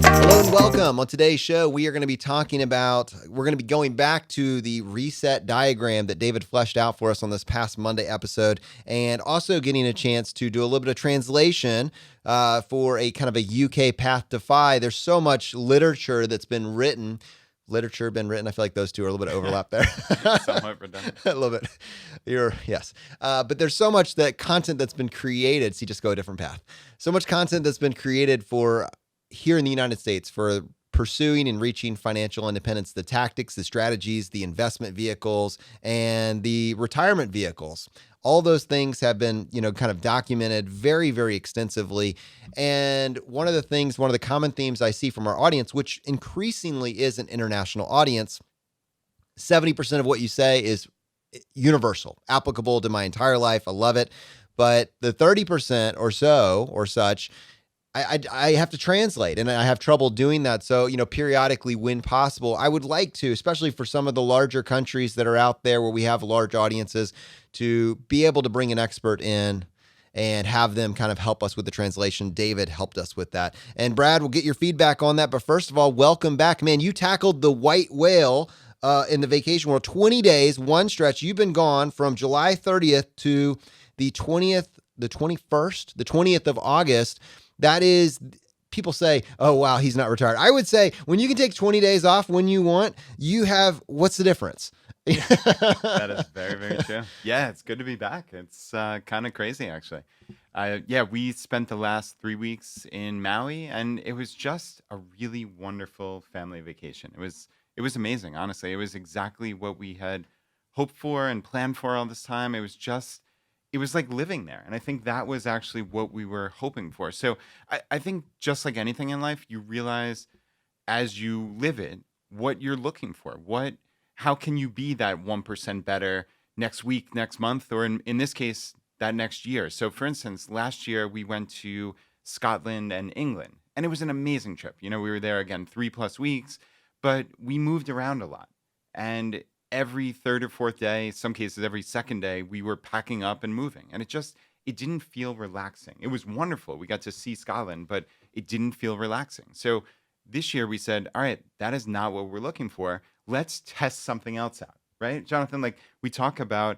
Hello and welcome. On today's show, we're going to be going back to the reset diagram that David fleshed out for us on this past Monday episode, and also getting a chance to do a little bit of translation for a kind of a UK path to FI. There's so much literature that's been written. I feel like those two are a little bit of overlap there. Somewhat redundant. A little bit. Yes. But there's so much content that's been created. See, just go a different path. So much content that's been created for here in the United States for pursuing and reaching financial independence, the tactics, the strategies, the investment vehicles, and the retirement vehicles. All those things have been, kind of documented very, very extensively. And one of the common themes I see from our audience, which increasingly is an international audience, 70% of what you say is universal, applicable to my entire life. I love it. But the 30% or so or such, I have to translate, and I have trouble doing that. So, periodically when possible, I would like to, especially for some of the larger countries that are out there where we have large audiences, to be able to bring an expert in and have them kind of help us with the translation. David helped us with that. And Brad, we'll get your feedback on that. But first of all, welcome back. Man, you tackled the white whale in the vacation world. 20 days, one stretch. You've been gone from July 30th to the 20th, the 21st, the 20th of August. That is, people say, oh, wow, he's not retired. I would say when you can take 20 days off when you want, what's the difference? That is very, very true. Yeah, it's good to be back. It's kind of crazy, actually. We spent the last 3 weeks in Maui, and it was just a really wonderful family vacation. It was amazing, honestly. It was exactly what we had hoped for and planned for all this time. It was like living there. And I think that was actually what we were hoping for. So I think just like anything in life, you realize as you live it, what you're looking for. How can you be that 1% better next week, next month, or in this case, that next year? So for instance, last year we went to Scotland and England, and it was an amazing trip. We were there again 3+ weeks, but we moved around a lot. And every third or fourth day, some cases every second day, we were packing up and moving. And it didn't feel relaxing. It was wonderful. We got to see Scotland, but it didn't feel relaxing. So this year we said, all right, that is not what we're looking for. Let's test something else out, right? Jonathan, like we talk about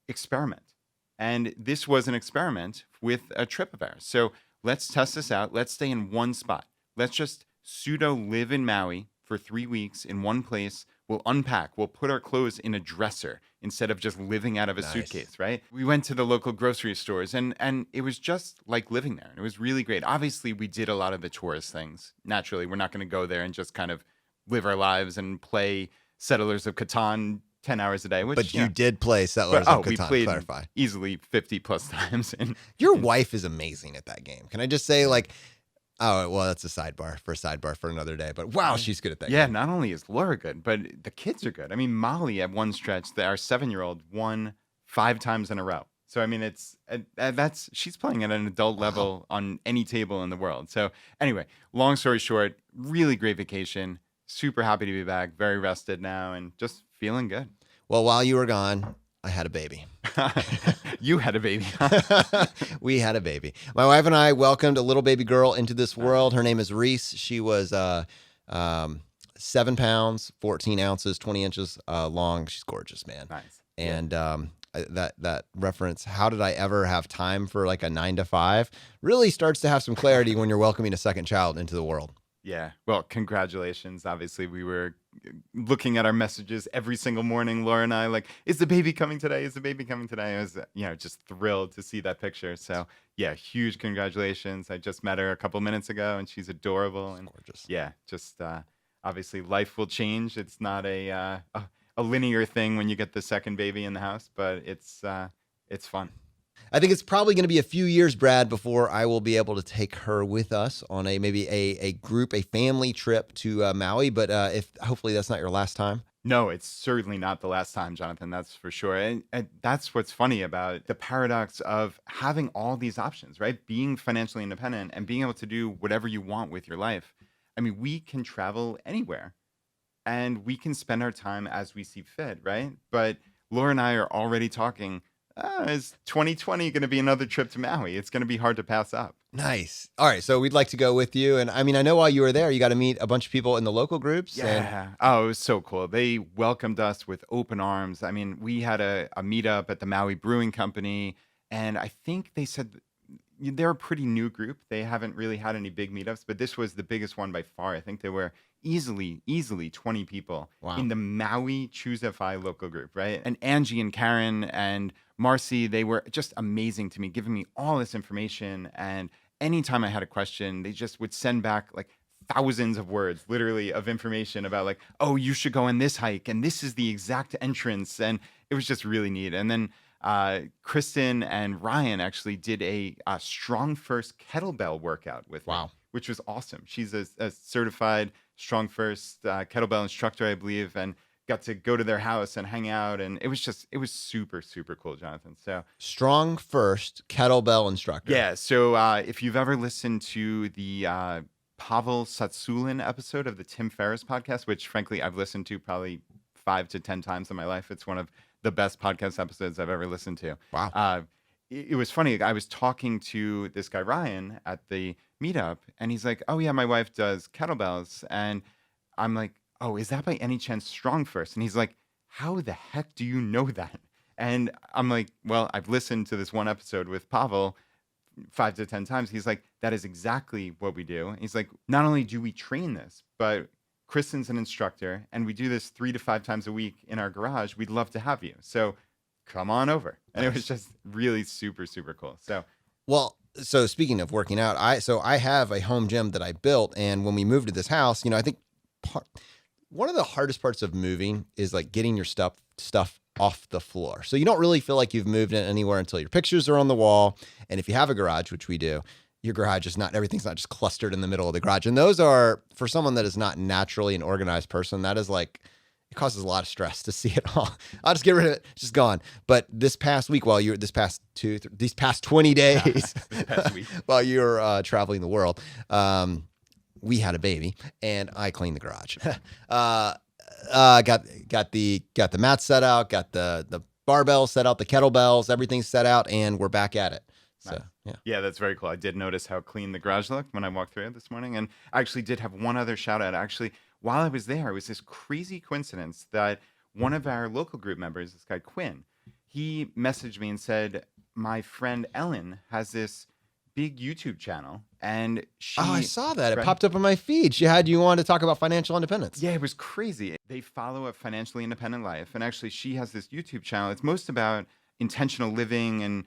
experiment. And this was an experiment with a trip of ours. So let's test this out. Let's stay in one spot. Let's just pseudo live in Maui for 3 weeks in one place. We'll unpack. We'll put our clothes in a dresser instead of just living out of a suitcase, right? We went to the local grocery stores, and it was just like living there. And it was really great. Obviously, we did a lot of the tourist things. Naturally, we're not going to go there and just kind of live our lives and play Settlers of Catan 10 hours a day. But you did play Settlers of Catan, we played clarify. Easily 50+ times. Your wife is amazing at that game. Can I just say, oh, well, that's a sidebar for another day. But wow, she's good at that. Yeah, game. Not only is Laura good, but the kids are good. I mean, Molly at one stretch, our 7-year-old won 5 times in a row. So I mean, she's playing at an adult level on any table in the world. So anyway, long story short, really great vacation. Super happy to be back. Very rested now, and just feeling good. Well, while you were gone, I had a baby. You had a baby. We had a baby. My wife and I welcomed a little baby girl into this world. Her name is Reese. She was 7 pounds, 14 ounces, 20 inches long. She's gorgeous, man. Nice. And that reference, how did I ever have time for like a 9 to 5, really starts to have some clarity when you're welcoming a second child into the world. Yeah. Well, congratulations. Obviously, we were looking at our messages every single morning, Laura and I, like, is the baby coming today? Is the baby coming today? I was, just thrilled to see that picture. So, yeah, huge congratulations. I just met her a couple minutes ago, and she's adorable. And gorgeous. Yeah, just obviously life will change. It's not a linear thing when you get the second baby in the house, but it's fun. I think it's probably going to be a few years, Brad, before I will be able to take her with us on maybe a family trip to Maui. But if hopefully that's not your last time. No, it's certainly not the last time, Jonathan. That's for sure. And that's what's funny about the paradox of having all these options, right? Being financially independent and being able to do whatever you want with your life. I mean, we can travel anywhere and we can spend our time as we see fit, right? But Laura and I are already talking, is 2020 going to be another trip to Maui? It's going to be hard to pass up. Nice. All right. So we'd like to go with you. And I mean, I know while you were there, you got to meet a bunch of people in the local groups. And Yeah. Oh, it was so cool. They welcomed us with open arms. I mean, we had a meetup at the Maui Brewing Company, and I think they said they're a pretty new group. They haven't really had any big meetups, but this was the biggest one by far. I think there were easily 20 people wow. in the Maui ChooseFI local group, right? And Angie and Karen and Marcy, they were just amazing to me, giving me all this information. And anytime I had a question, they just would send back like thousands of words, literally, of information about like, oh, you should go on this hike, and this is the exact entrance. And it was just really neat. And then Kristen and Ryan actually did a Strong First kettlebell workout with me, Wow. which was awesome. She's a certified Strong First kettlebell instructor, I believe, and got to go to their house and hang out. And it was super, super cool, Jonathan. So Strong First kettlebell instructor. yeah. So if you've ever listened to the Pavel Satsulin episode of the Tim Ferriss podcast, which frankly I've listened to probably 5 to 10 times in my life, it's one of the best podcast episodes I've ever listened to. Wow. It was funny. I was talking to this guy, Ryan, at the meetup, and he's like, oh, yeah, my wife does kettlebells. And I'm like, oh, is that by any chance Strong First? And he's like, how the heck do you know that? And I'm like, well, I've listened to this one episode with Pavel 5 to 10 times. He's like, that is exactly what we do. And he's like, not only do we train this, but Kristen's an instructor, and we do this 3 to 5 times a week in our garage. We'd love to have you. So come on over. And it was just really super, super cool. So, well, so speaking of working out, I have a home gym that I built. And when we moved to this house, I think one of the hardest parts of moving is like getting your stuff off the floor. So you don't really feel like you've moved it anywhere until your pictures are on the wall. And if you have a garage, which we do, your garage is not, everything's not just clustered in the middle of the garage. And those are, for someone that is not naturally an organized person, that is like, it causes a lot of stress to see it all. I'll just get rid of it. It's just gone. But this past week, these past 20 days, this past week, while you're traveling the world, we had a baby and I cleaned the garage. Got the mat set out, got the barbell set out, the kettlebells, everything's set out, and we're back at it. So, nice. yeah. Yeah, that's very cool. I did notice how clean the garage looked when I walked through it this morning. And I actually did have one other shout out. Actually, while I was there, it was this crazy coincidence that one of our local group members, this guy Quinn, he messaged me and said, my friend Ellen has this big YouTube channel, and she... Oh, I saw that. It popped up on my feed. She had you on to talk about financial independence. Yeah, it was crazy. They follow a financially independent life, and actually she has this YouTube channel. It's most about intentional living and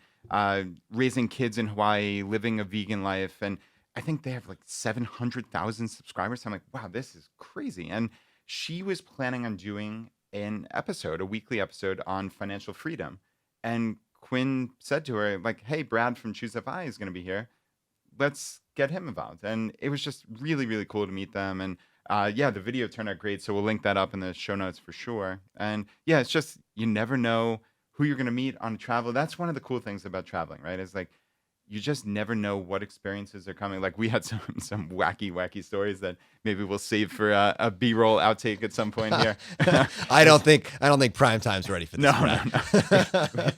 raising kids in Hawaii, living a vegan life, and I think they have like 700,000 subscribers. So I'm like, wow, this is crazy. And she was planning on doing a weekly episode on financial freedom. And Quinn said to her, like, hey, Brad from ChooseFI is going to be here. Let's get him involved. And it was just really, really cool to meet them. And yeah, the video turned out great. So we'll link that up in the show notes for sure. And yeah, it's just, you never know who you're going to meet on travel. That's one of the cool things about traveling, right? It's like, you just never know what experiences are coming. Like we had some wacky stories that maybe we'll save for a B-roll outtake at some point here. I don't think prime time's ready for this. No.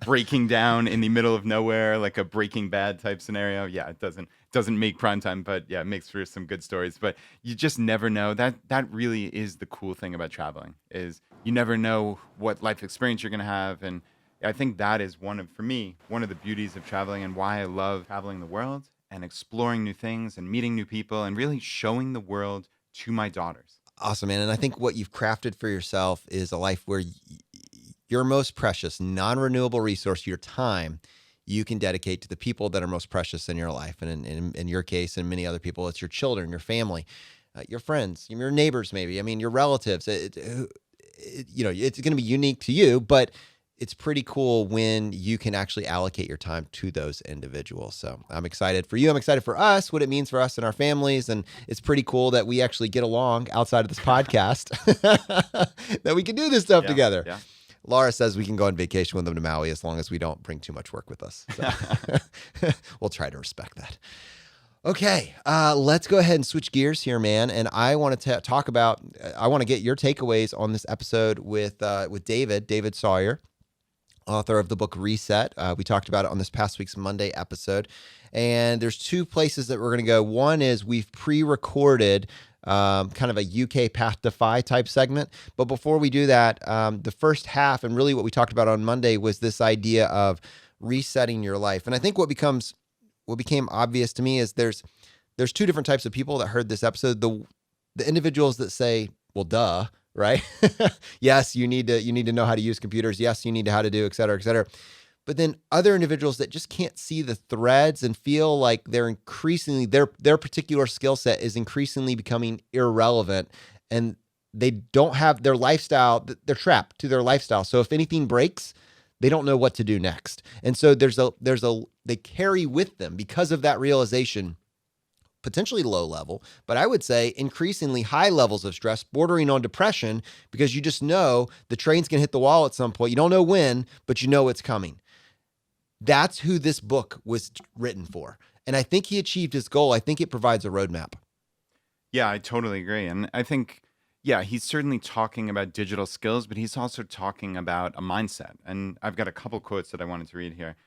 Breaking down in the middle of nowhere, like a Breaking Bad type scenario. Yeah, it doesn't make prime time, but yeah, it makes for some good stories. But you just never know. That really is the cool thing about traveling, is you never know what life experience you're gonna have. And I think that is one of the beauties of traveling, and why I love traveling the world and exploring new things and meeting new people and really showing the world to my daughters. Awesome, man. And I think what you've crafted for yourself is a life where your most precious, non-renewable resource, your time, you can dedicate to the people that are most precious in your life. And in your case, and many other people, it's your children, your family, your friends, your neighbors, maybe. I mean, your relatives. It's going to be unique to you, but it's pretty cool when you can actually allocate your time to those individuals. So I'm excited for you. I'm excited for us, what it means for us and our families. And it's pretty cool that we actually get along outside of this podcast, that we can do this stuff together. Yeah. Laura says we can go on vacation with them to Maui as long as we don't bring too much work with us. So we'll try to respect that. Okay, let's go ahead and switch gears here, man. And I want to talk about, I want to get your takeaways on this episode with David Sawyer. author of the book Reset. We talked about it on this past week's Monday episode. And there's two places that we're going to go. One is we've pre-recorded kind of a UK Path to FI type segment. But before we do that, the first half, and really what we talked about on Monday, was this idea of resetting your life. And I think what became obvious to me is there's two different types of people that heard this episode. The individuals that say, well, duh, right? Yes, you need to know how to use computers. Yes, you need to how to do, et cetera, et cetera. But then other individuals that just can't see the threads and feel like they're increasingly, their particular skill set is increasingly becoming irrelevant, and they don't have their lifestyle, they're trapped to their lifestyle. So if anything breaks, they don't know what to do next. And so they carry with them, because of that realization, potentially low level, but I would say increasingly high levels of stress, bordering on depression, because you just know the train's going to hit the wall at some point. You don't know when, but you know it's coming. That's who this book was written for. And I think he achieved his goal. I think it provides a roadmap. Yeah, I totally agree. And I think, yeah, he's certainly talking about digital skills, but he's also talking about a mindset. And I've got a couple quotes that I wanted to read here,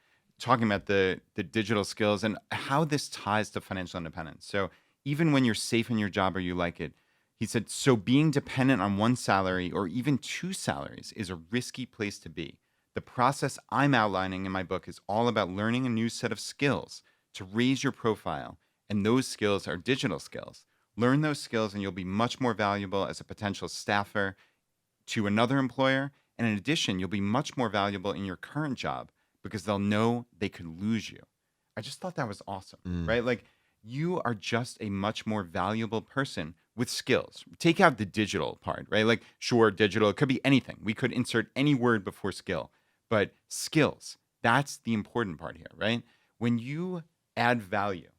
talking about the digital skills and how this ties to financial independence. So even when you're safe in your job or you like it, he said, so being dependent on one salary or even two salaries is a risky place to be. The process I'm outlining in my book is all about learning a new set of skills to raise your profile. And those skills are digital skills. Learn those skills and you'll be much more valuable as a potential staffer to another employer. And in addition, you'll be much more valuable in your current job, because they'll know they could lose you. I just thought that was awesome, right? Like, you are just a much more valuable person with skills. Take out the digital part, right? Like, sure, digital, it could be anything. We could insert any word before skill, but skills, that's the important part here, right? When you add value,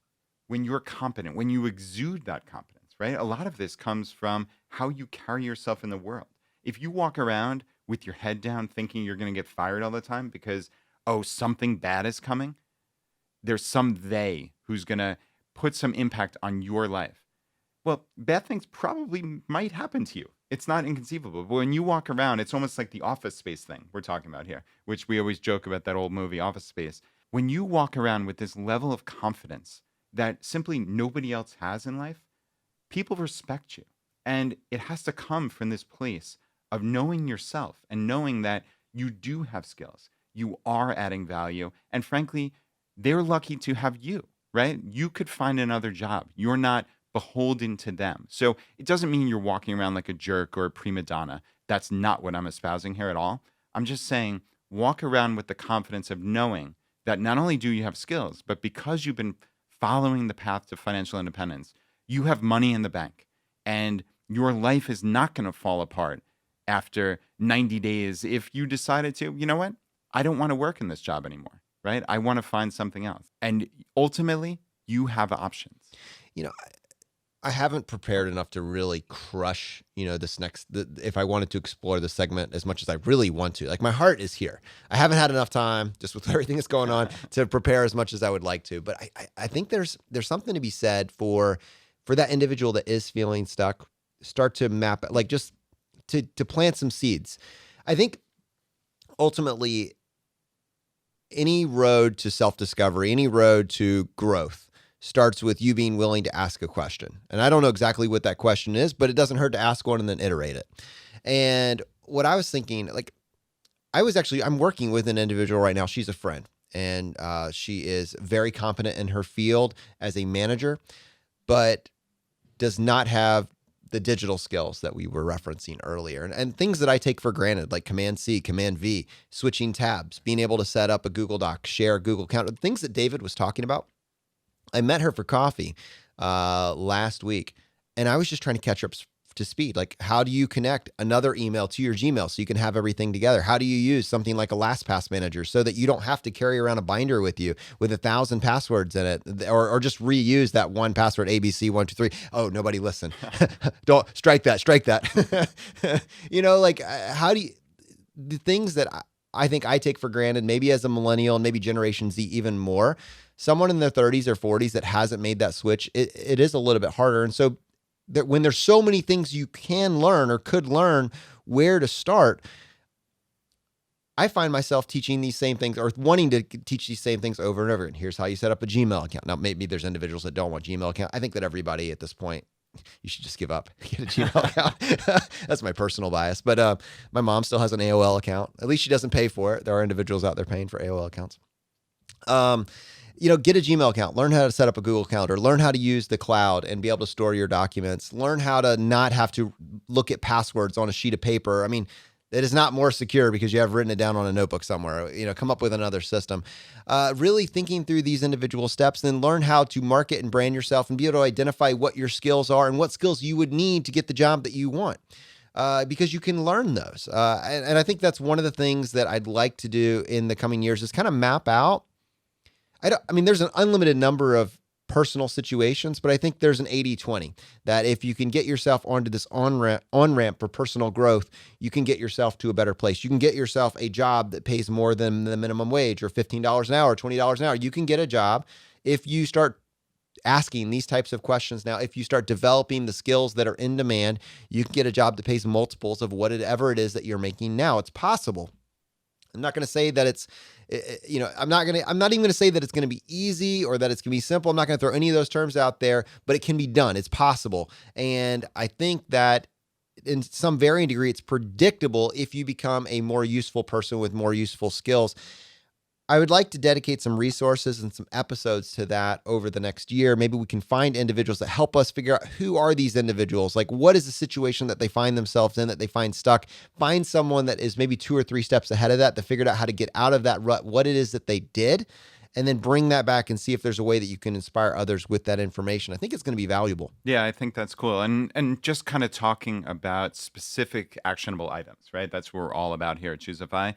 when you're competent, when you exude that competence, right? A lot of this comes from how you carry yourself in the world. If you walk around with your head down thinking you're going to get fired all the time because something bad is coming, there's some they who's going to put some impact on your life. Well, bad things probably might happen to you. It's not inconceivable. But when you walk around, it's almost like the Office Space thing we're talking about here, which we always joke about, that old movie, Office Space. When you walk around with this level of confidence that simply nobody else has in life, people respect you. And it has to come from this place of knowing yourself and knowing that you do have skills. You are adding value. And frankly, they're lucky to have you, right? You could find another job. You're not beholden to them. So it doesn't mean you're walking around like a jerk or a prima donna. That's not what I'm espousing here at all. I'm just saying, walk around with the confidence of knowing that not only do you have skills, but because you've been following the path to financial independence, you have money in the bank, and your life is not going to fall apart after 90 days if you decided to, you know what? I don't want to work in this job anymore, right? I want to find something else. And ultimately, you have options. You know, I haven't prepared enough to really crush, if I wanted to explore the segment as much as I really want to. Like, my heart is here. I haven't had enough time, just with everything that's going on, to prepare as much as I would like to. But I think there's something to be said for that individual that is feeling stuck. Start to map it, like, just to plant some seeds. I think ultimately, any road to self-discovery, any road to growth starts with you being willing to ask a question. And I don't know exactly what that question is, but it doesn't hurt to ask one and then iterate it. And what I was thinking, like, I'm working with an individual right now. She's a friend, and she is very competent in her field as a manager, but does not have the digital skills that we were referencing earlier, and things that I take for granted, like Command C, Command V, switching tabs, being able to set up a Google Doc, share a Google account, things that David was talking about. I met her for coffee last week, and I was just trying to catch her up to speed. Like, how do you connect another email to your Gmail so you can have everything together? How do you use something like a LastPass manager so that you don't have to carry around a binder with you with 1,000 passwords in it, or just reuse that one password, ABC123. Oh, nobody listen. Don't strike that. How do you, the things that I think I take for granted, maybe as a millennial and maybe Generation Z even more, someone in their 30s or 40s that hasn't made that switch, it is a little bit harder. And so that when there's so many things you can learn or could learn, where to start, I find myself teaching these same things or wanting to teach these same things over and over. And here's how you set up a Gmail account. Now, maybe there's individuals that don't want Gmail account. I think that everybody at this point, you should just give up, get a Gmail account. That's my personal bias. But my mom still has an AOL account. At least she doesn't pay for it. There are individuals out there paying for AOL accounts. Get a Gmail account, learn how to set up a Google Calendar, learn how to use the cloud and be able to store your documents, learn how to not have to look at passwords on a sheet of paper. I mean, it is not more secure because you have written it down on a notebook somewhere. Come up with another system. Really thinking through these individual steps, then learn how to market and brand yourself and be able to identify what your skills are and what skills you would need to get the job that you want. Because you can learn those. And I think that's one of the things that I'd like to do in the coming years is kind of map out. There's an unlimited number of personal situations, but I think there's an 80-20 that if you can get yourself onto this on-ramp for personal growth, you can get yourself to a better place. You can get yourself a job that pays more than the minimum wage or $15 an hour, $20 an hour. You can get a job if you start asking these types of questions. Now, if you start developing the skills that are in demand, you can get a job that pays multiples of whatever it is that you're making now. It's possible. I'm not going to say that it's, I'm not even going to say that it's going to be easy or that it's going to be simple. I'm not going to throw any of those terms out there, but it can be done. It's possible. And I think that in some varying degree, it's predictable if you become a more useful person with more useful skills. I would like to dedicate some resources and some episodes to that over the next year. Maybe we can find individuals that help us figure out who are these individuals? Like, what is the situation that they find themselves in, that they find stuck? Find someone that is maybe 2 or 3 steps ahead of that figured out how to get out of that rut, what it is that they did, and then bring that back and see if there's a way that you can inspire others with that information. I think it's going to be valuable. Yeah, I think that's cool. And just kind of talking about specific actionable items, right? That's what we're all about here at ChooseFI.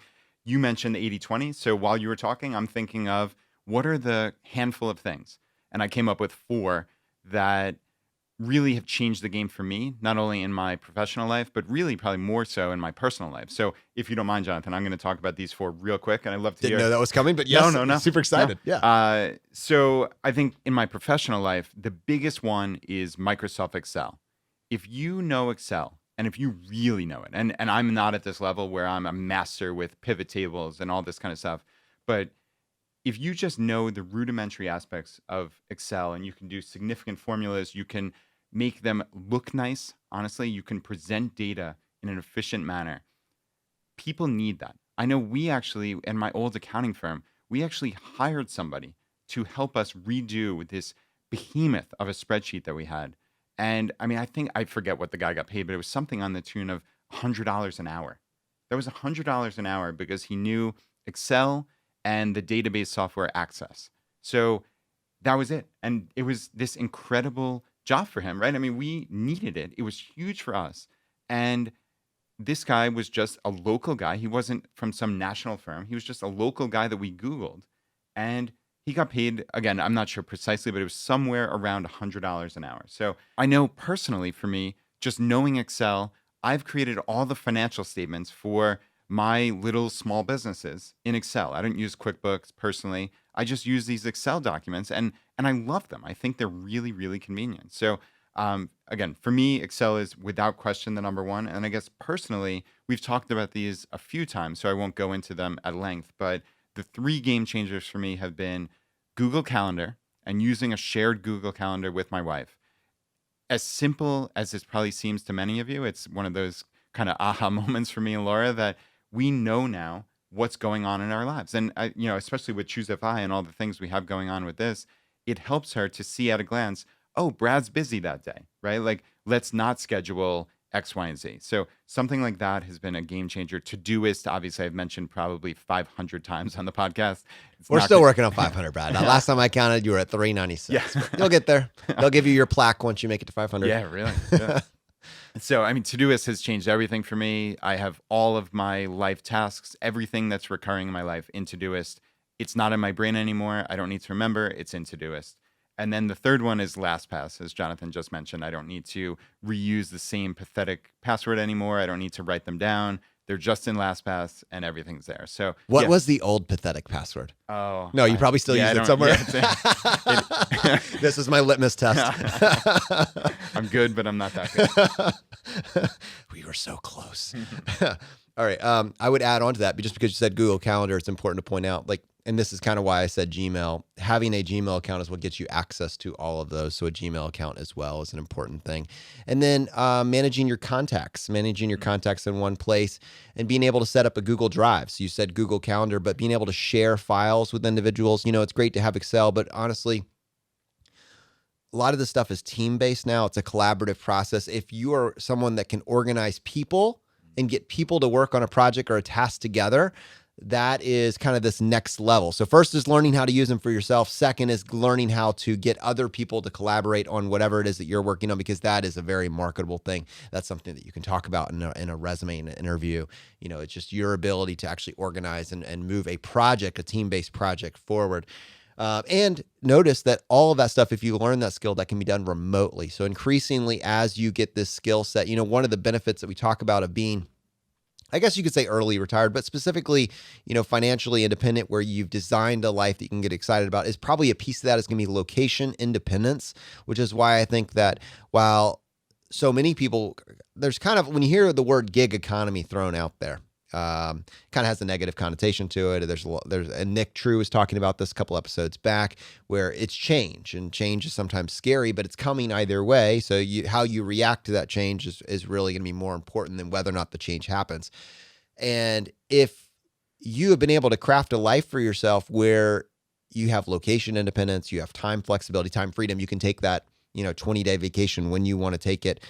You mentioned the 80-20. So while you were talking, I'm thinking of what are the handful of things? And I came up with 4 that really have changed the game for me, not only in my professional life, but really probably more so in my personal life. So if you don't mind, Jonathan, I'm going to talk about these 4 real quick. And I'd love to Didn't hear. know that was coming, but yes, No. super excited. No. Yeah. So I think in my professional life, the biggest one is Microsoft Excel. If you know Excel, and if you really know it, and I'm not at this level where I'm a master with pivot tables and all this kind of stuff, but if you just know the rudimentary aspects of Excel and you can do significant formulas, you can make them look nice. Honestly, you can present data in an efficient manner. People need that. I know we actually, in my old accounting firm, we actually hired somebody to help us redo this behemoth of a spreadsheet that we had. And I forget what the guy got paid, but it was something on the tune of $100 an hour. That was $100 an hour because he knew Excel and the database software Access. So that was it. And it was this incredible job for him, right? We needed it. It was huge for us. And this guy was just a local guy. He wasn't from some national firm. He was just a local guy that we Googled. And he got paid, again, I'm not sure precisely, but it was somewhere around $100 an hour. So I know personally for me, just knowing Excel, I've created all the financial statements for my little small businesses in Excel. I don't use QuickBooks personally. I just use these Excel documents and I love them. I think they're really, really convenient. So again, for me, Excel is without question the number one. And I guess personally, we've talked about these a few times, so I won't go into them at length, but the 3 game changers for me have been Google Calendar and using a shared Google Calendar with my wife. As simple as this probably seems to many of you, it's one of those kind of aha moments for me and Laura that we know now what's going on in our lives. And, especially with ChooseFI and all the things we have going on with this, it helps her to see at a glance, oh, Brad's busy that day, right? Like, let's not schedule X, Y, and Z. So something like that has been a game changer. Todoist, obviously, I've mentioned probably 500 times on the podcast. We're still working on 500, Brad. Now, last time I counted, you were at 396. Yeah. You'll get there. They'll give you your plaque once you make it to 500. Yeah, really. Yeah. So, Todoist has changed everything for me. I have all of my life tasks, everything that's recurring in my life in Todoist. It's not in my brain anymore. I don't need to remember. It's in Todoist. And then the third one is LastPass, as Jonathan just mentioned. I don't need to reuse the same pathetic password anymore. I don't need to write them down. They're just in LastPass and everything's there. So what was the old pathetic password? Oh. No, you probably still use it somewhere. Yeah, This is my litmus test. I'm good, but I'm not that good. We were so close. All right. I would add on to that, but just because you said Google Calendar, it's important to point out, like, and this is kind of why I said Gmail. Having a Gmail account is what gets you access to all of those. So a Gmail account as well is an important thing. And then managing your contacts in one place and being able to set up a Google Drive. So you said Google Calendar, but being able to share files with individuals. You know, it's great to have Excel, but honestly, a lot of this stuff is team-based now. It's a collaborative process. If you are someone that can organize people and get people to work on a project or a task together, that is kind of this next level. So first is learning how to use them for yourself. Second is learning how to get other people to collaborate on whatever it is that you're working on, because that is a very marketable thing. That's something that you can talk about in a resume, in an interview. You know, it's just your ability to actually organize and move a project, a team-based project forward. And notice that all of that stuff, if you learn that skill, that can be done remotely. So increasingly, as you get this skill set, you know, one of the benefits that we talk about of being, I guess you could say early retired, but specifically, you know, financially independent, where you've designed a life that you can get excited about, is probably a piece of that is going to be location independence, which is why I think that while so many people, there's kind of, when you hear the word gig economy thrown out there, kind of has a negative connotation to it. And Nick True was talking about this a couple episodes back, where it's change, and change is sometimes scary, but it's coming either way. So how you react to that change is really going to be more important than whether or not the change happens. And if you have been able to craft a life for yourself where you have location independence, you have time flexibility, time freedom, you can take that, you know, 20-day vacation when you want to take it.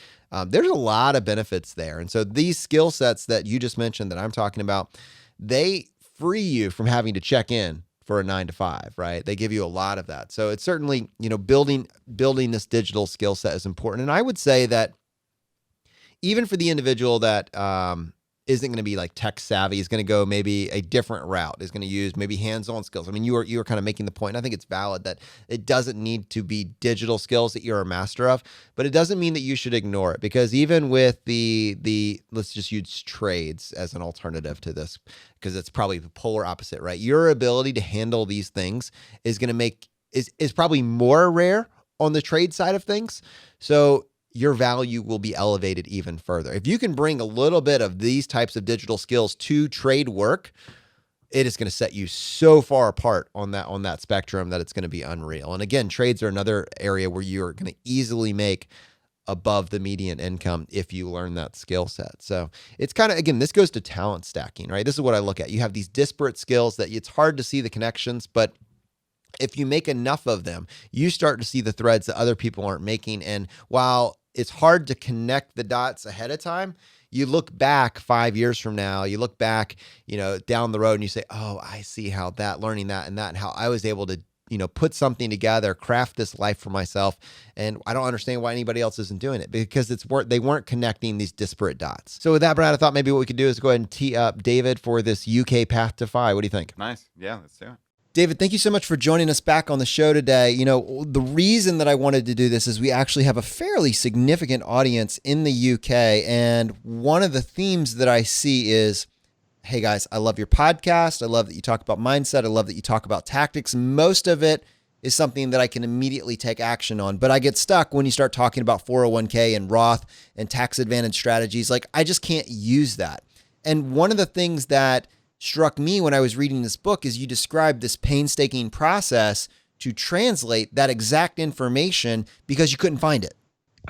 There's a lot of benefits there. And so these skill sets that you just mentioned that I'm talking about, they free you from having to check in for a 9 to 5, right? They give you a lot of that. So it's certainly, you know, building this digital skill set is important. And I would say that even for the individual that isn't going to be like tech savvy, is going to go maybe a different route, is going to use maybe hands-on skills. I mean, you were kind of making the point, and I think it's valid, that it doesn't need to be digital skills that you're a master of, but it doesn't mean that you should ignore it, because even with the let's just use trades as an alternative to this, because it's probably the polar opposite, right? Your ability to handle these things is going to is probably more rare on the trade side of things. So your value will be elevated even further. If you can bring a little bit of these types of digital skills to trade work, it is going to set you so far apart on that spectrum that it's going to be unreal. And again, trades are another area where you're going to easily make above the median income if you learn that skill set. So it's kind of, again, this goes to talent stacking, right? This is what I look at. You have these disparate skills that it's hard to see the connections, but if you make enough of them, you start to see the threads that other people aren't making. And while it's hard to connect the dots ahead of time, you look back 5 years from now, you look back, you know, down the road, and you say, oh, I see how learning that and how I was able to, you know, put something together, craft this life for myself. And I don't understand why anybody else isn't doing it, because they weren't connecting these disparate dots. So with that, Brad, I thought maybe what we could do is go ahead and tee up David for this UK path to FI. What do you think? Nice. Yeah, let's do it. David, thank you so much for joining us back on the show today. You know, the reason that I wanted to do this is we actually have a fairly significant audience in the UK. And one of the themes that I see is, hey guys, I love your podcast. I love that you talk about mindset. I love that you talk about tactics. Most of it is something that I can immediately take action on. But I get stuck when you start talking about 401k and Roth and tax advantage strategies. Like, I just can't use that. And one of the things that struck me when I was reading this book is you described this painstaking process to translate that exact information because you couldn't find it.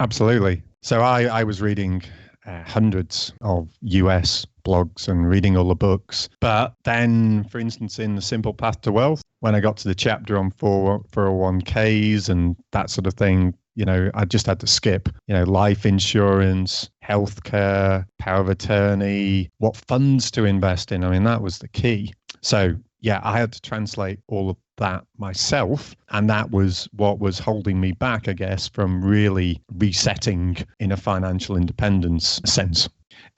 Absolutely. So I was reading hundreds of US blogs and reading all the books. But then, for instance, in The Simple Path to Wealth, when I got to the chapter on 401ks and that sort of thing, you know, I just had to skip, you know, life insurance, healthcare, power of attorney, what funds to invest in. I mean, that was the key. So yeah, I had to translate all of that myself. And that was what was holding me back, I guess, from really resetting in a financial independence sense.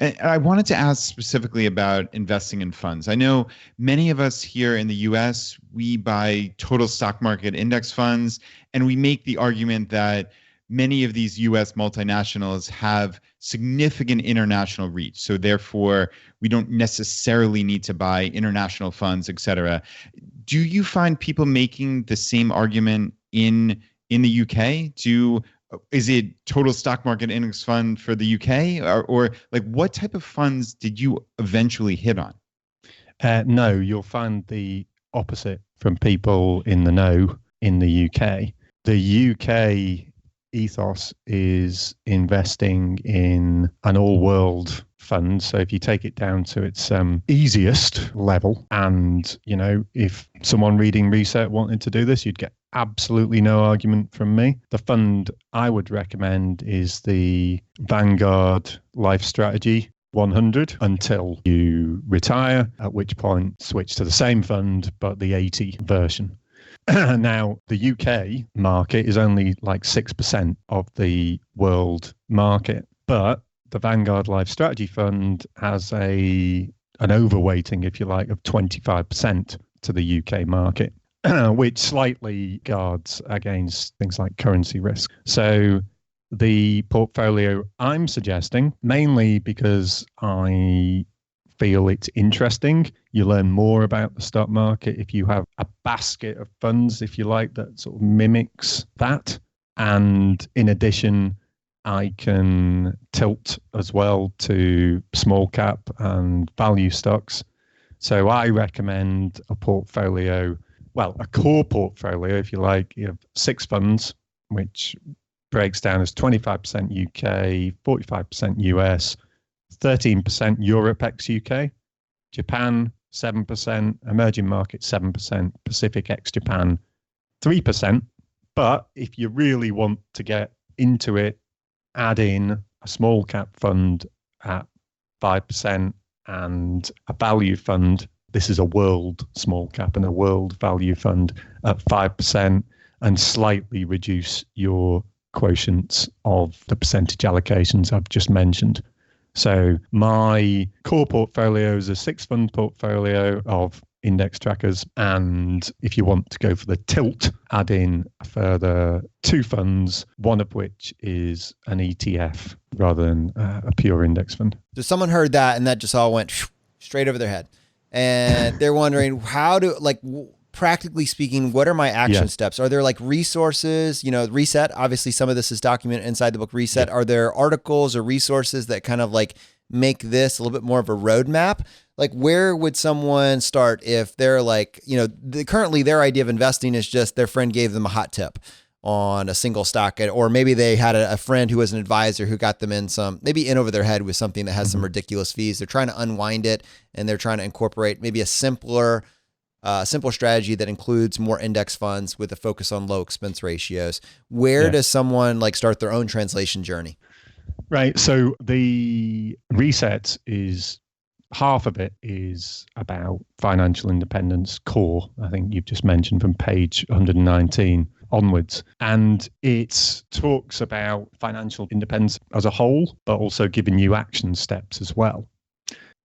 And I wanted to ask specifically about investing in funds. I know many of us here in the US, we buy total stock market index funds, and we make the argument that many of these US multinationals have significant international reach. So therefore, we don't necessarily need to buy international funds, et cetera. Do you find people making the same argument in the UK? Do Is it total stock market index fund for the UK, or like what type of funds did you eventually hit on? No, you'll find the opposite from people in the know in the UK. The UK ethos is investing in an all-world fund. So if you take it down to its easiest level, and if someone reading Reset wanted to do this, you'd get absolutely no argument from me. The fund I would recommend is the Vanguard Life Strategy 100 until you retire, at which point switch to the same fund, but the 80 version. Now, the UK market is only like 6% of the world market, but the Vanguard Life Strategy Fund has an overweighting, if you like, of 25% to the UK market, which slightly guards against things like currency risk. So the portfolio I'm suggesting, mainly because I feel it's interesting, you learn more about the stock market if you have a basket of funds, if you like, that sort of mimics that. And in addition, I can tilt as well to small cap and value stocks. So I recommend a portfolio, well, a core portfolio, if you like. You have 6 funds, which breaks down as 25% UK, 45% US, 13% Europe ex UK, Japan 7%, emerging markets 7%, Pacific ex Japan 3%. But if you really want to get into it, add in a small cap fund at 5% and a value fund. This is a world small cap and a world value fund at 5%, and slightly reduce your quotients of the percentage allocations I've just mentioned. So my core portfolio is a 6-fund portfolio of index trackers. And if you want to go for the tilt, add in a further 2 funds, one of which is an ETF rather than a pure index fund. So someone heard that and that just all went straight over their head. And they're wondering practically speaking, what are my action steps? Are there like resources, Reset? Obviously, some of this is documented inside the book Reset. Are there articles or resources that kind of like make this a little bit more of a roadmap? Like, where would someone start if they're like, currently their idea of investing is just their friend gave them a hot tip on a single stock, or maybe they had a friend who was an advisor who got them maybe in over their head with something that has some ridiculous fees. They're trying to unwind it, and they're trying to incorporate maybe a simpler strategy that includes more index funds with a focus on low expense ratios. Where does someone like start their own translation journey? Right. So the Reset is half of it is about financial independence core. I think you've just mentioned from page 119 onwards. And it talks about financial independence as a whole, but also giving you action steps as well.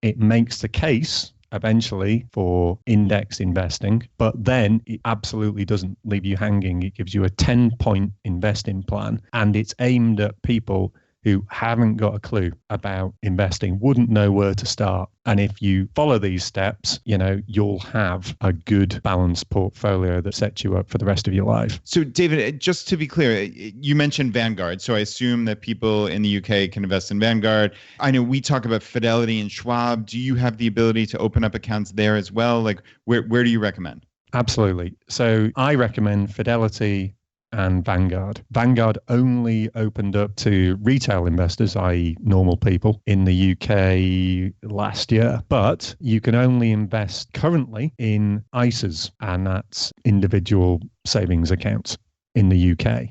It makes the case eventually for index investing, but then it absolutely doesn't leave you hanging. It gives you a 10-point investing plan, and it's aimed at people who haven't got a clue about investing, wouldn't know where to start. And if you follow these steps, you'll have a good balanced portfolio that sets you up for the rest of your life. So David, just to be clear, you mentioned Vanguard. So I assume that people in the UK can invest in Vanguard. I know we talk about Fidelity and Schwab. Do you have the ability to open up accounts there as well? Like where do you recommend? Absolutely. So I recommend Fidelity and Vanguard. Vanguard only opened up to retail investors, i.e. normal people, in the UK last year. But you can only invest currently in ISAs, and that's individual savings accounts in the UK.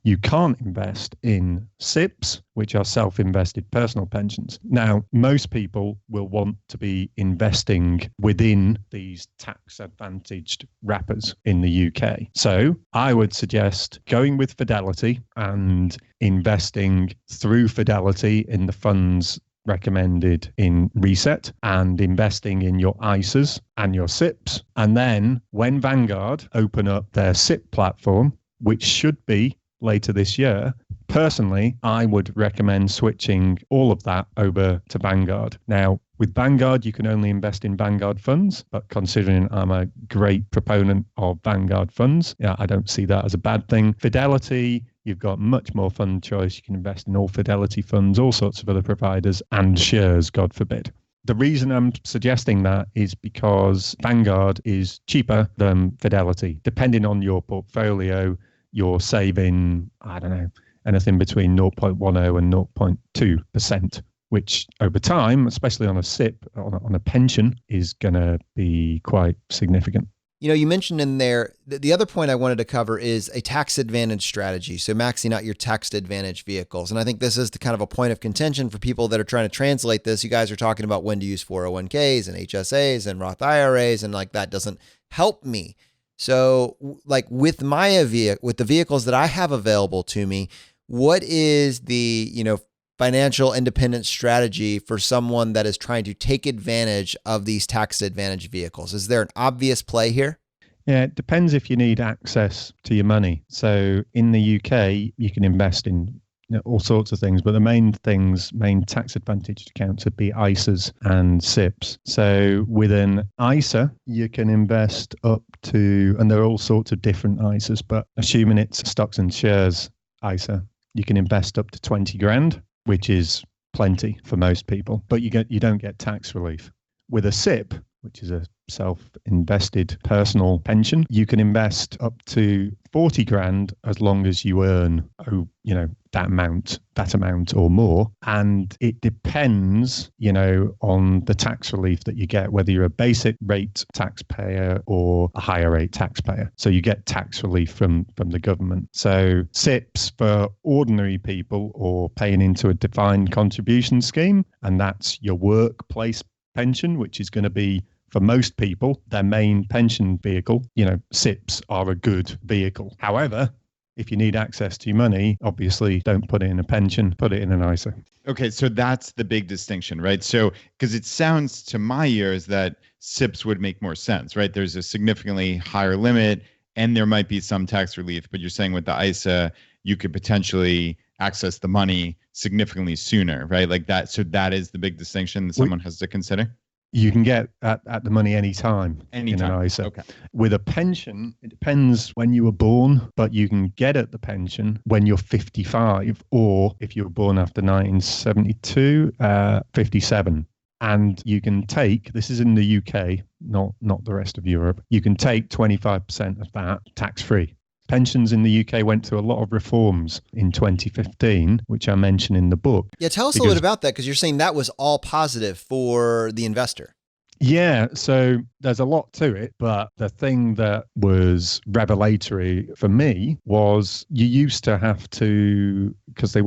You can't invest in SIPs, which are self-invested personal pensions. Now, most people will want to be investing within these tax-advantaged wrappers in the UK. So I would suggest going with Fidelity and investing through Fidelity in the funds recommended in Reset, and investing in your ISAs and your SIPs. And then when Vanguard open up their SIP platform, which should be later this year, personally, I would recommend switching all of that over to Vanguard. Now, with Vanguard, you can only invest in Vanguard funds, but considering I'm a great proponent of Vanguard funds, I don't see that as a bad thing. Fidelity, You've got much more fund choice. You can invest in all Fidelity funds, all sorts of other providers, and shares, God forbid. The reason I'm suggesting that is because Vanguard is cheaper than Fidelity. Depending on your portfolio, you're saving, I don't know, anything between 0.10 and 0.2%, which over time, especially on a SIP, on a pension, is going to be quite significant. You mentioned in there, the other point I wanted to cover is a tax advantage strategy. So maxing out your tax advantage vehicles. And I think this is the kind of a point of contention for people that are trying to translate this. You guys are talking about when to use 401ks and HSAs and Roth IRAs, and like that doesn't help me. So like with the vehicles that I have available to me, what is the, financial independence strategy for someone that is trying to take advantage of these tax advantage vehicles? Is there an obvious play here? Yeah, it depends if you need access to your money. So in the UK, you can invest in all sorts of things, but the main tax advantaged accounts would be ISAs and SIPs. So with an ISA, you can invest up to, and there are all sorts of different ISAs, but assuming it's stocks and shares ISA, you can invest up to 20 grand. Which is plenty for most people, but you don't get tax relief. With a SIP, which is a self-invested personal pension, you can invest up to 40 grand as long as you earn, that amount or more. And it depends, on the tax relief that you get, whether you're a basic rate taxpayer or a higher rate taxpayer. So you get tax relief from the government. So SIPs for ordinary people or paying into a defined contribution scheme, and that's your workplace pension, which is going to be, for most people, their main pension vehicle. SIPs are a good vehicle. However, if you need access to your money, obviously don't put it in a pension, put it in an ISA. Okay, so that's the big distinction, right? So, because it sounds to my ears that SIPs would make more sense, right? There's a significantly higher limit and there might be some tax relief, but you're saying with the ISA, you could potentially access the money significantly sooner, right? Like that. So that is the big distinction that someone has to consider. You can get at the money anytime in an ISA. Okay. With a pension, it depends when you were born, but you can get at the pension when you're 55, or if you were born after 1972, 57. And you can take, this is in the UK, not the rest of Europe, you can take 25% of that tax-free. Pensions in the UK went through a lot of reforms in 2015, which I mention in the book. Yeah, tell us a little bit about that, because you're saying that was all positive for the investor. Yeah, so there's a lot to it, but the thing that was revelatory for me was you used to have to, because the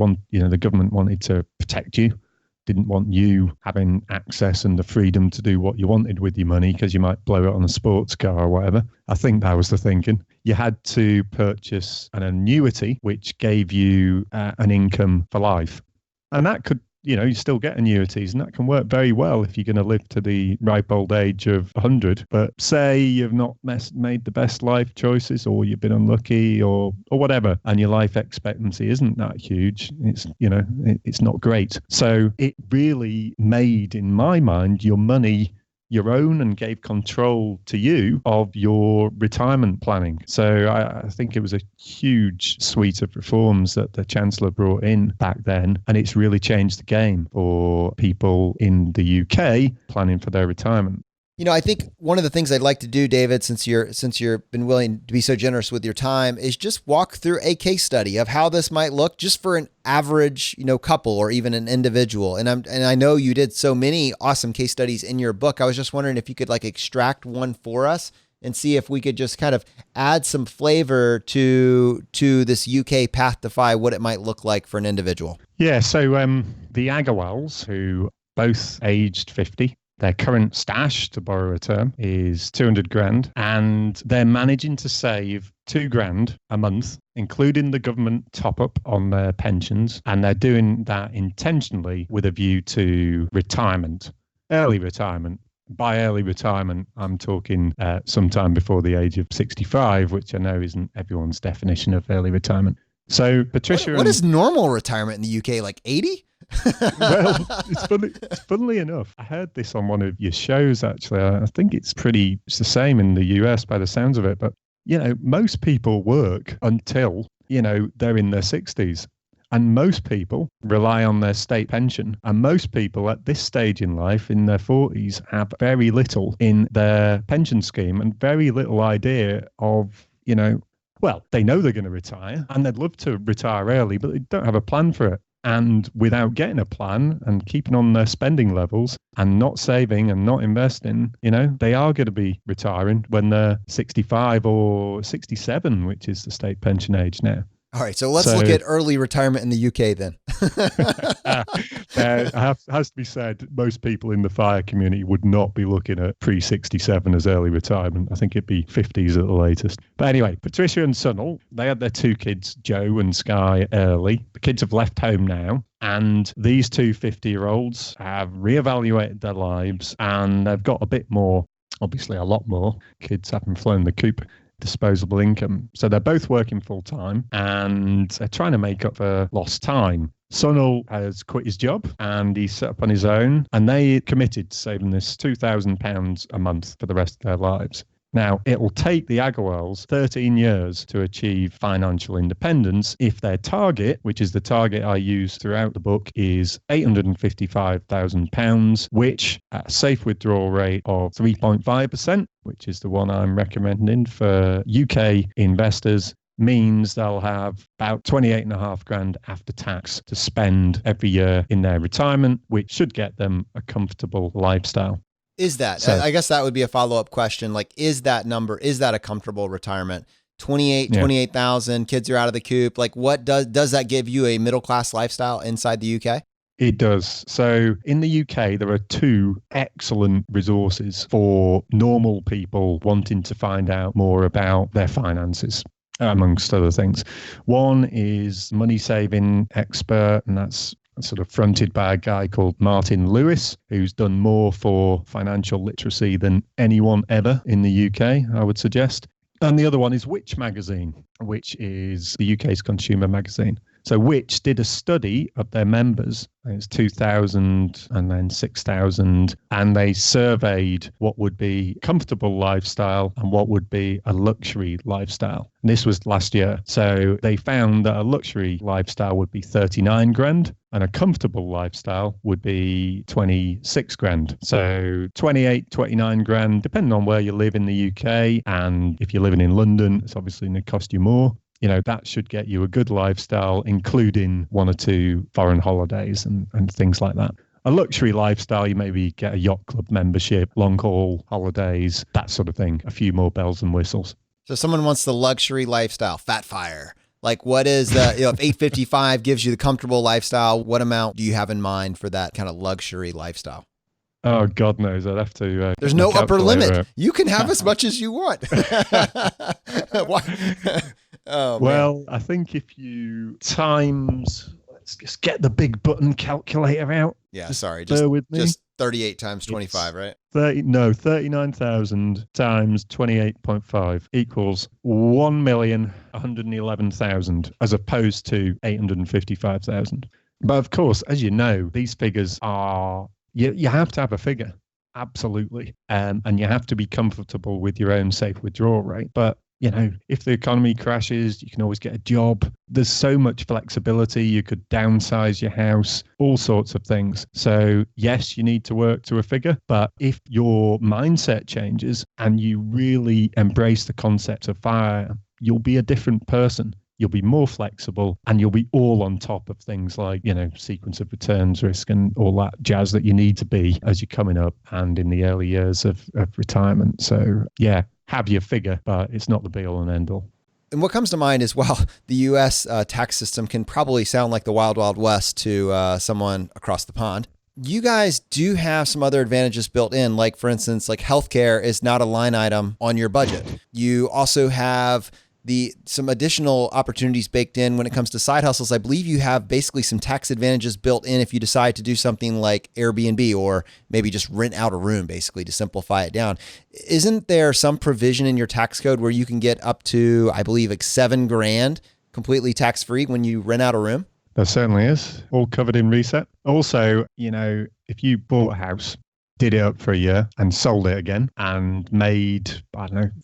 government wanted to protect you, didn't want you having access and the freedom to do what you wanted with your money because you might blow it on a sports car or whatever. I think that was the thinking. You had to purchase an annuity, which gave you an income for life. And that could, you still get annuities, and that can work very well if you're going to live to the ripe old age of 100. But say you've not made the best life choices, or you've been unlucky, or whatever, and your life expectancy isn't that huge. It's it's not great. So it really made, in my mind, your money your own and gave control to you of your retirement planning. So I think it was a huge suite of reforms that the Chancellor brought in back then, and it's really changed the game for people in the UK planning for their retirement. I think one of the things I'd like to do, David, since you've been willing to be so generous with your time, is just walk through a case study of how this might look just for an average, couple or even an individual. And I know you did so many awesome case studies in your book. I was just wondering if you could extract one for us and see if we could just kind of add some flavor to this UK path to FI, what it might look like for an individual. Yeah. So the Agarwals, who both aged 50, their current stash, to borrow a term, is 200 grand, and they're managing to save 2 grand a month, including the government top up on their pensions. And they're doing that intentionally with a view to retirement, early retirement. By early retirement, I'm talking sometime before the age of 65, which I know isn't everyone's definition of early retirement. So Patricia, what is normal retirement in the UK? Like 80? Well, funnily enough, I heard this on one of your shows, actually. I think it's the same in the US by the sounds of it. But, most people work until, they're in their 60s. And most people rely on their state pension. And most people at this stage in life, in their 40s, have very little in their pension scheme and very little idea of, well, they know they're going to retire and they'd love to retire early, but they don't have a plan for it. And without getting a plan and keeping on their spending levels and not saving and not investing, they are going to be retiring when they're 65 or 67, which is the state pension age now. All right, so let's look at early retirement in the UK then. It has to be said, most people in the fire community would not be looking at pre-67 as early retirement. I think it'd be 50s at the latest. But anyway, Patricia and Sunil, they had their 2 kids, Joe and Sky, early. The kids have left home now. And these 2 50-year-olds have reevaluated their lives and they've got a bit more, obviously a lot more. Kids haven't flown the coop. Disposable income. So they're both working full time and they're trying to make up for lost time. Sunil has quit his job and he's set up on his own, and they committed to saving this £2,000 a month for the rest of their lives. Now, it will take the Agarwals 13 years to achieve financial independence if their target, which is the target I use throughout the book, is £855,000, which at a safe withdrawal rate of 3.5%, which is the one I'm recommending for UK investors, means they'll have about 28.5 grand after tax to spend every year in their retirement, which should get them a comfortable lifestyle. Is that, so, I guess that would be a follow-up question. Like, is that a comfortable retirement? 28,000, kids are out of the coop. Like, what does that give you a middle-class lifestyle inside the UK? It does. So in the UK, there are 2 excellent resources for normal people wanting to find out more about their finances, amongst other things. One is Money Saving Expert, and that's sort of fronted by a guy called Martin Lewis, who's done more for financial literacy than anyone ever in the UK, I would suggest. And the other one is Which Magazine, which is the UK's consumer magazine. So Which did a study of their members, it's 2,000 and then 6,000, and they surveyed what would be comfortable lifestyle and what would be a luxury lifestyle. And this was last year. So they found that a luxury lifestyle would be 39 grand and a comfortable lifestyle would be 26 grand. So 28, 29 grand, depending on where you live in the UK. And if you're living in London, it's obviously going to cost you more. That should get you a good lifestyle, including 1 or 2 foreign holidays and things like that. A luxury lifestyle, you maybe get a yacht club membership, long haul holidays, that sort of thing, a few more bells and whistles. So someone wants the luxury lifestyle, fat fire. Like, what is the, if 855 gives you the comfortable lifestyle, what amount do you have in mind for that kind of luxury lifestyle? Oh, God knows. I'd have to. There's no upper limit. You can have as much as you want. Oh, well, man. I think if you times, let's just get the big button calculator out. Yeah, just sorry. Bear with me. Just 38 times 25, right? 39,000 times 28.5 equals 1,111,000 as opposed to 855,000. But of course, as you know, these figures are, you have to have a figure. Absolutely. And you have to be comfortable with your own safe withdrawal rate. But if the economy crashes, you can always get a job. There's so much flexibility. You could downsize your house, all sorts of things. So yes, you need to work to a figure, but if your mindset changes and you really embrace the concept of FIRE, you'll be a different person. You'll be more flexible and you'll be all on top of things like, sequence of returns risk and all that jazz that you need to be as you're coming up and in the early years of retirement. So yeah, have your figure, but it's not the be all and end all. And what comes to mind is, well, the U.S. Tax system can probably sound like the wild, wild west to someone across the pond. You guys do have some other advantages built in, like, for instance, like healthcare is not a line item on your budget. You also have some additional opportunities baked in when it comes to side hustles. I believe you have basically some tax advantages built in if you decide to do something like Airbnb or maybe just rent out a room, basically, to simplify it down. Isn't there some provision in your tax code where you can get up to, I believe, like $7,000 completely tax-free when you rent out a room? There certainly is. All covered in reset. Also, if you bought a house, did it up for a year and sold it again and made,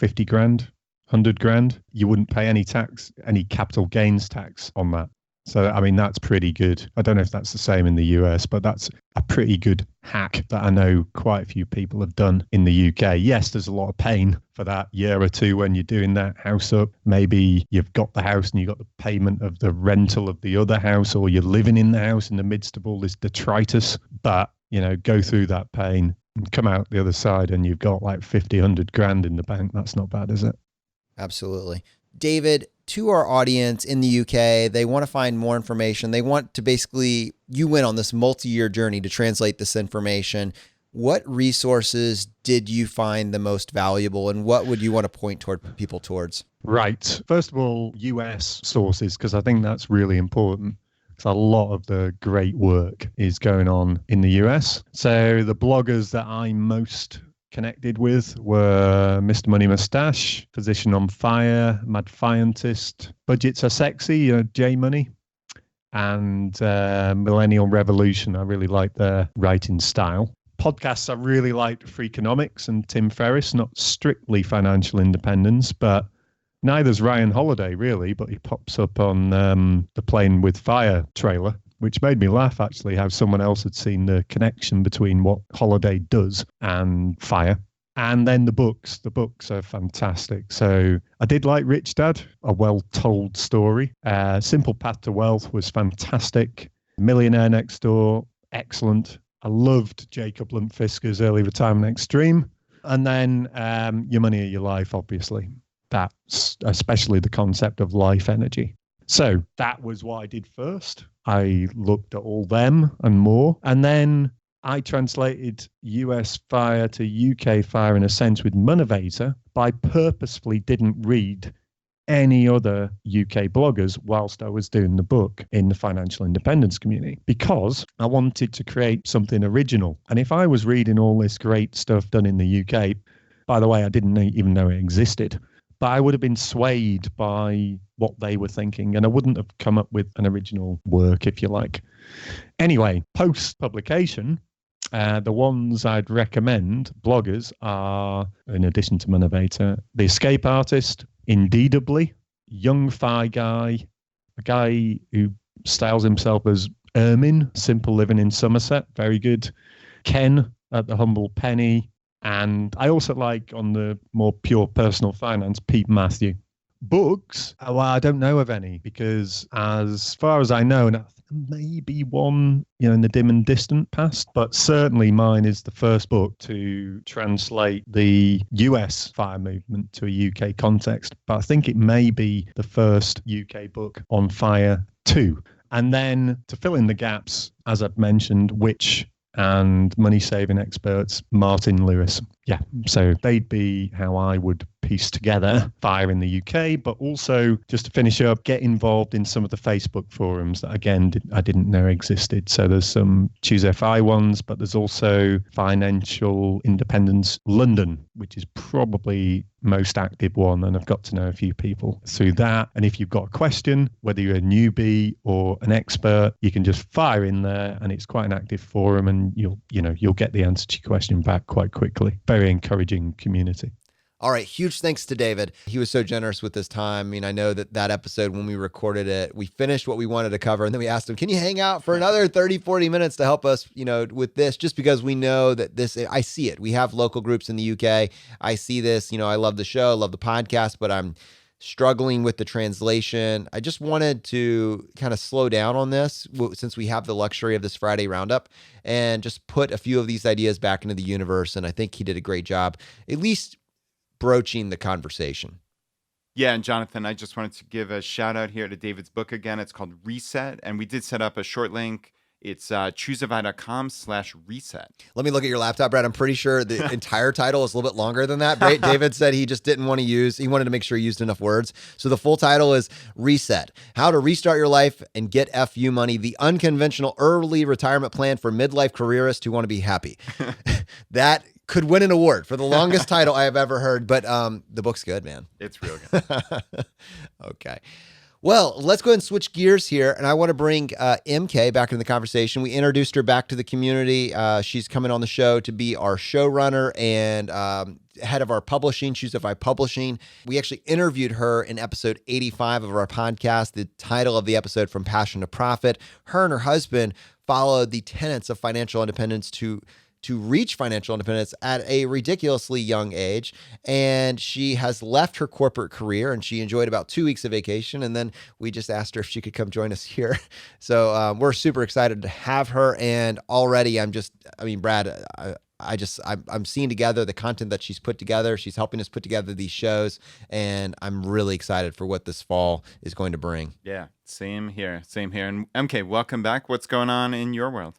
50 grand, 100 grand, you wouldn't pay any tax, any capital gains tax on that. So, I mean, that's pretty good. I don't know if that's the same in the US, but that's a pretty good hack that I know quite a few people have done in the UK. Yes, there's a lot of pain for that year or two when you're doing that house up. Maybe you've got the house and you've got the payment of the rental of the other house, or you're living in the house in the midst of all this detritus. But, you know, go through that pain and come out the other side and you've got like 50, 100 grand in the bank. That's not bad, is it? Absolutely. David, to our audience in the UK, they want to find more information. They want to basically, you went on this multi-year journey to translate this information. What resources did you find the most valuable, and what would you want to point toward people towards? Right. First of all, US sources, because I think that's really important. Because a lot of the great work is going on in the US. So the bloggers that I'm most connected with were Mr. Money Mustache, Physician on Fire, Mad Scientist, Budgets Are Sexy, J Money, and Millennial Revolution. I really like their writing style. Podcasts, I really liked Freakonomics and Tim Ferriss, not strictly financial independence, but neither's Ryan Holiday really, but he pops up on the Playing with Fire trailer, which made me laugh, actually, how someone else had seen the connection between what Holiday does and fire. And then the books. The books are fantastic. So I did like Rich Dad, a well-told story. Simple Path to Wealth was fantastic. Millionaire Next Door, excellent. I loved Jacob Luntfisker's Early Retirement Extreme. And then Your Money or Your Life, obviously. That's especially the concept of life energy. So that was what I did first. I looked at all them and more. And then I translated US Fire to UK Fire in a sense with Monevator, but I purposefully didn't read any other UK bloggers whilst I was doing the book in the financial independence community, because I wanted to create something original. And if I was reading all this great stuff done in the UK, by the way, I didn't even know it existed, but I would have been swayed by what they were thinking, and I wouldn't have come up with an original work, if you like. Anyway, post-publication, the ones I'd recommend, bloggers, are, in addition to Monevator, The Escape Artist, Indeedably, Young Fi Guy, a guy who styles himself as Ermin, Simple Living in Somerset, very good, Ken at The Humble Penny, and I also like, on the more pure personal finance, Pete Matthew. Books, well, I don't know of any, because as far as I know, and maybe one, in the dim and distant past, but certainly mine is the first book to translate the US fire movement to a UK context. But I think it may be the first UK book on fire too. And then to fill in the gaps, as I've mentioned, Which and money saving experts, Martin Lewis. Yeah, so they'd be how I would piece together fire in the UK, but also, just to finish up, get involved in some of the Facebook forums that, again, I didn't know existed. So there's some ChooseFI ones, but there's also Financial Independence London, which is probably most active one, and I've got to know a few people through that. And if you've got a question, whether you're a newbie or an expert, you can just fire in there, and it's quite an active forum, and you'll get the answer to your question back quite quickly. Very encouraging community. All right. Huge thanks to David. He was so generous with his time. I mean, I know that episode, when we recorded it, we finished what we wanted to cover. And then we asked him, can you hang out for another 30, 40 minutes to help us, with this, just because we know that I see it. We have local groups in the UK. I see this, I love the show, love the podcast, but I'm struggling with the translation. I just wanted to kind of slow down on this, since we have the luxury of this Friday Roundup, and just put a few of these ideas back into the universe. And I think he did a great job, at least broaching the conversation. Yeah, and Jonathan, I just wanted to give a shout out here to David's book again. It's called Reset, and we did set up a short link. It's ChooseFI.com/reset. Let me look at your laptop, Brad. I'm pretty sure the entire title is a little bit longer than that. David said he just didn't want to he wanted to make sure he used enough words. So the full title is Reset: How to Restart Your Life and Get FU Money, the unconventional early retirement plan for midlife careerists who want to be happy. That could win an award for the longest title I have ever heard, but the book's good, man. It's real good. Okay. Well, let's go ahead and switch gears here. And I want to bring MK back into the conversation. We introduced her back to the community. She's coming on the show to be our showrunner and head of our publishing, ChooseFI Publishing. We actually interviewed her in episode 85 of our podcast. The title of the episode, From Passion to Profit. Her and her husband followed the tenets of financial independence to reach financial independence at a ridiculously young age. And she has left her corporate career and she enjoyed about 2 weeks of vacation. And then we just asked her if she could come join us here. So we're super excited to have her. And already Brad, I'm seeing together the content that she's put together. She's helping us put together these shows. And I'm really excited for what this fall is going to bring. Yeah, same here. And MK, welcome back. What's going on in your world?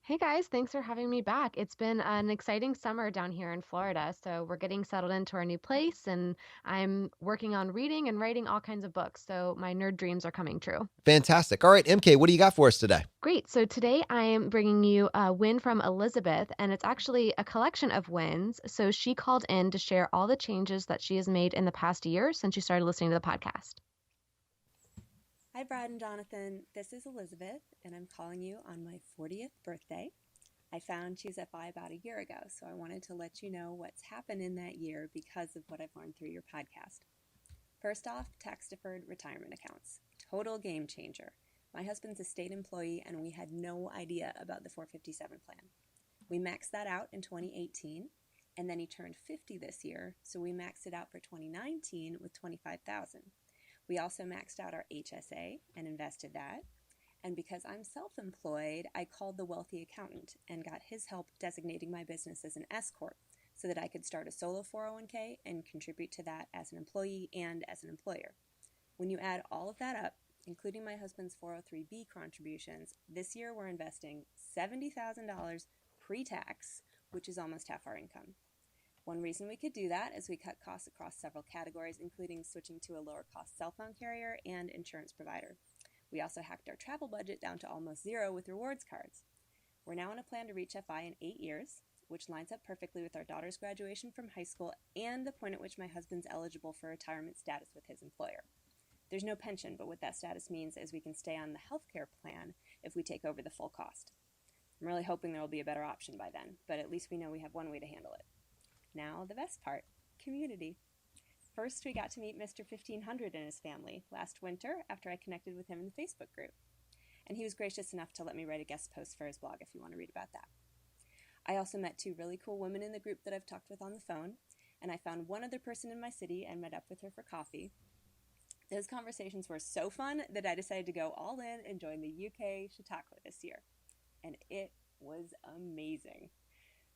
Hey guys, thanks for having me back. It's been an exciting summer down here in Florida. So we're getting settled into our new place and I'm working on reading and writing all kinds of books. So my nerd dreams are coming true. Fantastic. All right, MK, what do you got for us today? Great. So today I am bringing you a win from Elisabeth, and it's actually a collection of wins. So she called in to share all the changes that she has made in the past year since she started listening to the podcast. Hi, Brad and Jonathan. This is Elisabeth, and I'm calling you on my 40th birthday. I found ChooseFI about a year ago, so I wanted to let you know what's happened in that year because of what I've learned through your podcast. First off, tax-deferred retirement accounts. Total game changer. My husband's a state employee, and we had no idea about the 457 plan. We maxed that out in 2018, and then he turned 50 this year, so we maxed it out for 2019 with $25,000. We also maxed out our HSA and invested that. And because I'm self-employed, I called the wealthy accountant and got his help designating my business as an S-Corp so that I could start a solo 401k and contribute to that as an employee and as an employer. When you add all of that up, including my husband's 403b contributions, this year we're investing $70,000 pre-tax, which is almost half our income. One reason we could do that is we cut costs across several categories, including switching to a lower-cost cell phone carrier and insurance provider. We also hacked our travel budget down to almost zero with rewards cards. We're now on a plan to reach FI in 8 years, which lines up perfectly with our daughter's graduation from high school and the point at which my husband's eligible for retirement status with his employer. There's no pension, but what that status means is we can stay on the healthcare plan if we take over the full cost. I'm really hoping there will be a better option by then, but at least we know we have one way to handle it. Now, the best part, community. First, we got to meet Mr. 1500 and his family last winter after I connected with him in the Facebook group. And he was gracious enough to let me write a guest post for his blog if you want to read about that. I also met 2 really cool women in the group that I've talked with on the phone, and I found one other person in my city and met up with her for coffee. Those conversations were so fun that I decided to go all in and join the UK Shoutout this year. And it was amazing.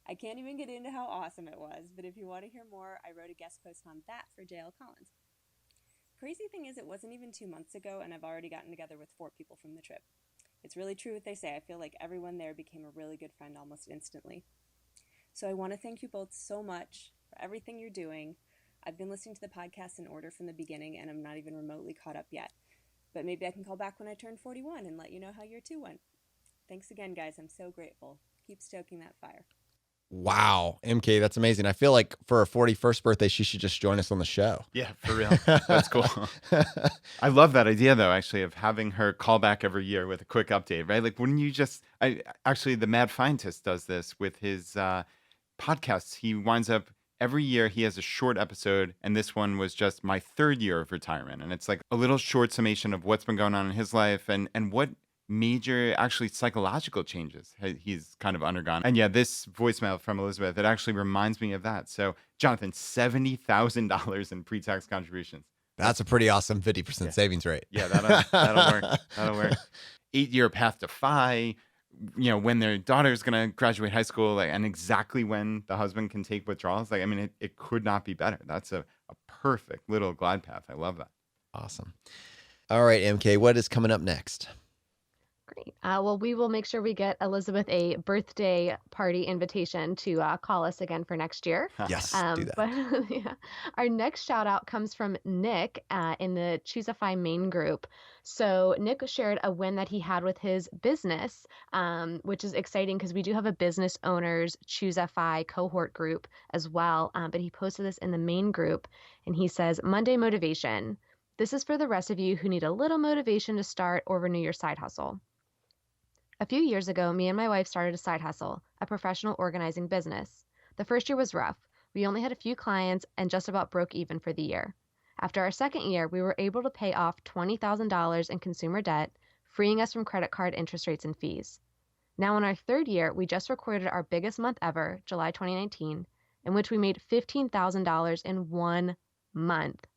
I can't even get into how awesome it was, but if you want to hear more, I wrote a guest post on that for JL Collins. Crazy thing is, it wasn't even 2 months ago, and I've already gotten together with 4 people from the trip. It's really true what they say. I feel like everyone there became a really good friend almost instantly. So I want to thank you both so much for everything you're doing. I've been listening to the podcast in order from the beginning, and I'm not even remotely caught up yet. But maybe I can call back when I turn 41 and let you know how year 2 went. Thanks again, guys. I'm so grateful. Keep stoking that fire. Wow, MK, that's amazing. I feel like for her 41st birthday, she should just join us on the show. Yeah, for real. That's cool. I love that idea, though, actually, of having her call back every year with a quick update, right? Like, wouldn't you just... actually, the Mad Scientist does this with his podcasts. He winds up... Every year, he has a short episode, and this one was just my 3rd year of retirement. And it's like a little short summation of what's been going on in his life and what major, actually psychological changes he's kind of undergone. And yeah, this voicemail from Elisabeth, it actually reminds me of that. So, Jonathan, $70,000 in pre-tax contributions. That's a pretty awesome 50% savings rate. Yeah, that'll work. That'll work. 8-year path to FI. You know, when their daughter's going to graduate high school, like, and exactly when the husband can take withdrawals. Like, I mean, it could not be better. That's a perfect little glide path. I love that. Awesome. All right, MK, what is coming up next? Great. Well, we will make sure we get Elisabeth a birthday party invitation to call us again for next year. Yes, do that. But yeah, our next shout out comes from Nick in the ChooseFI main group. So Nick shared a win that he had with his business, which is exciting because we do have a business owners ChooseFI cohort group as well. But he posted this in the main group and he says, Monday motivation. This is for the rest of you who need a little motivation to start or renew your side hustle. A few years ago, me and my wife started a side hustle, a professional organizing business. The first year was rough. We only had a few clients and just about broke even for the year. After our second year, we were able to pay off $20,000 in consumer debt, freeing us from credit card interest rates and fees. Now in our third year, we just recorded our biggest month ever, July 2019, in which we made $15,000 in 1 month.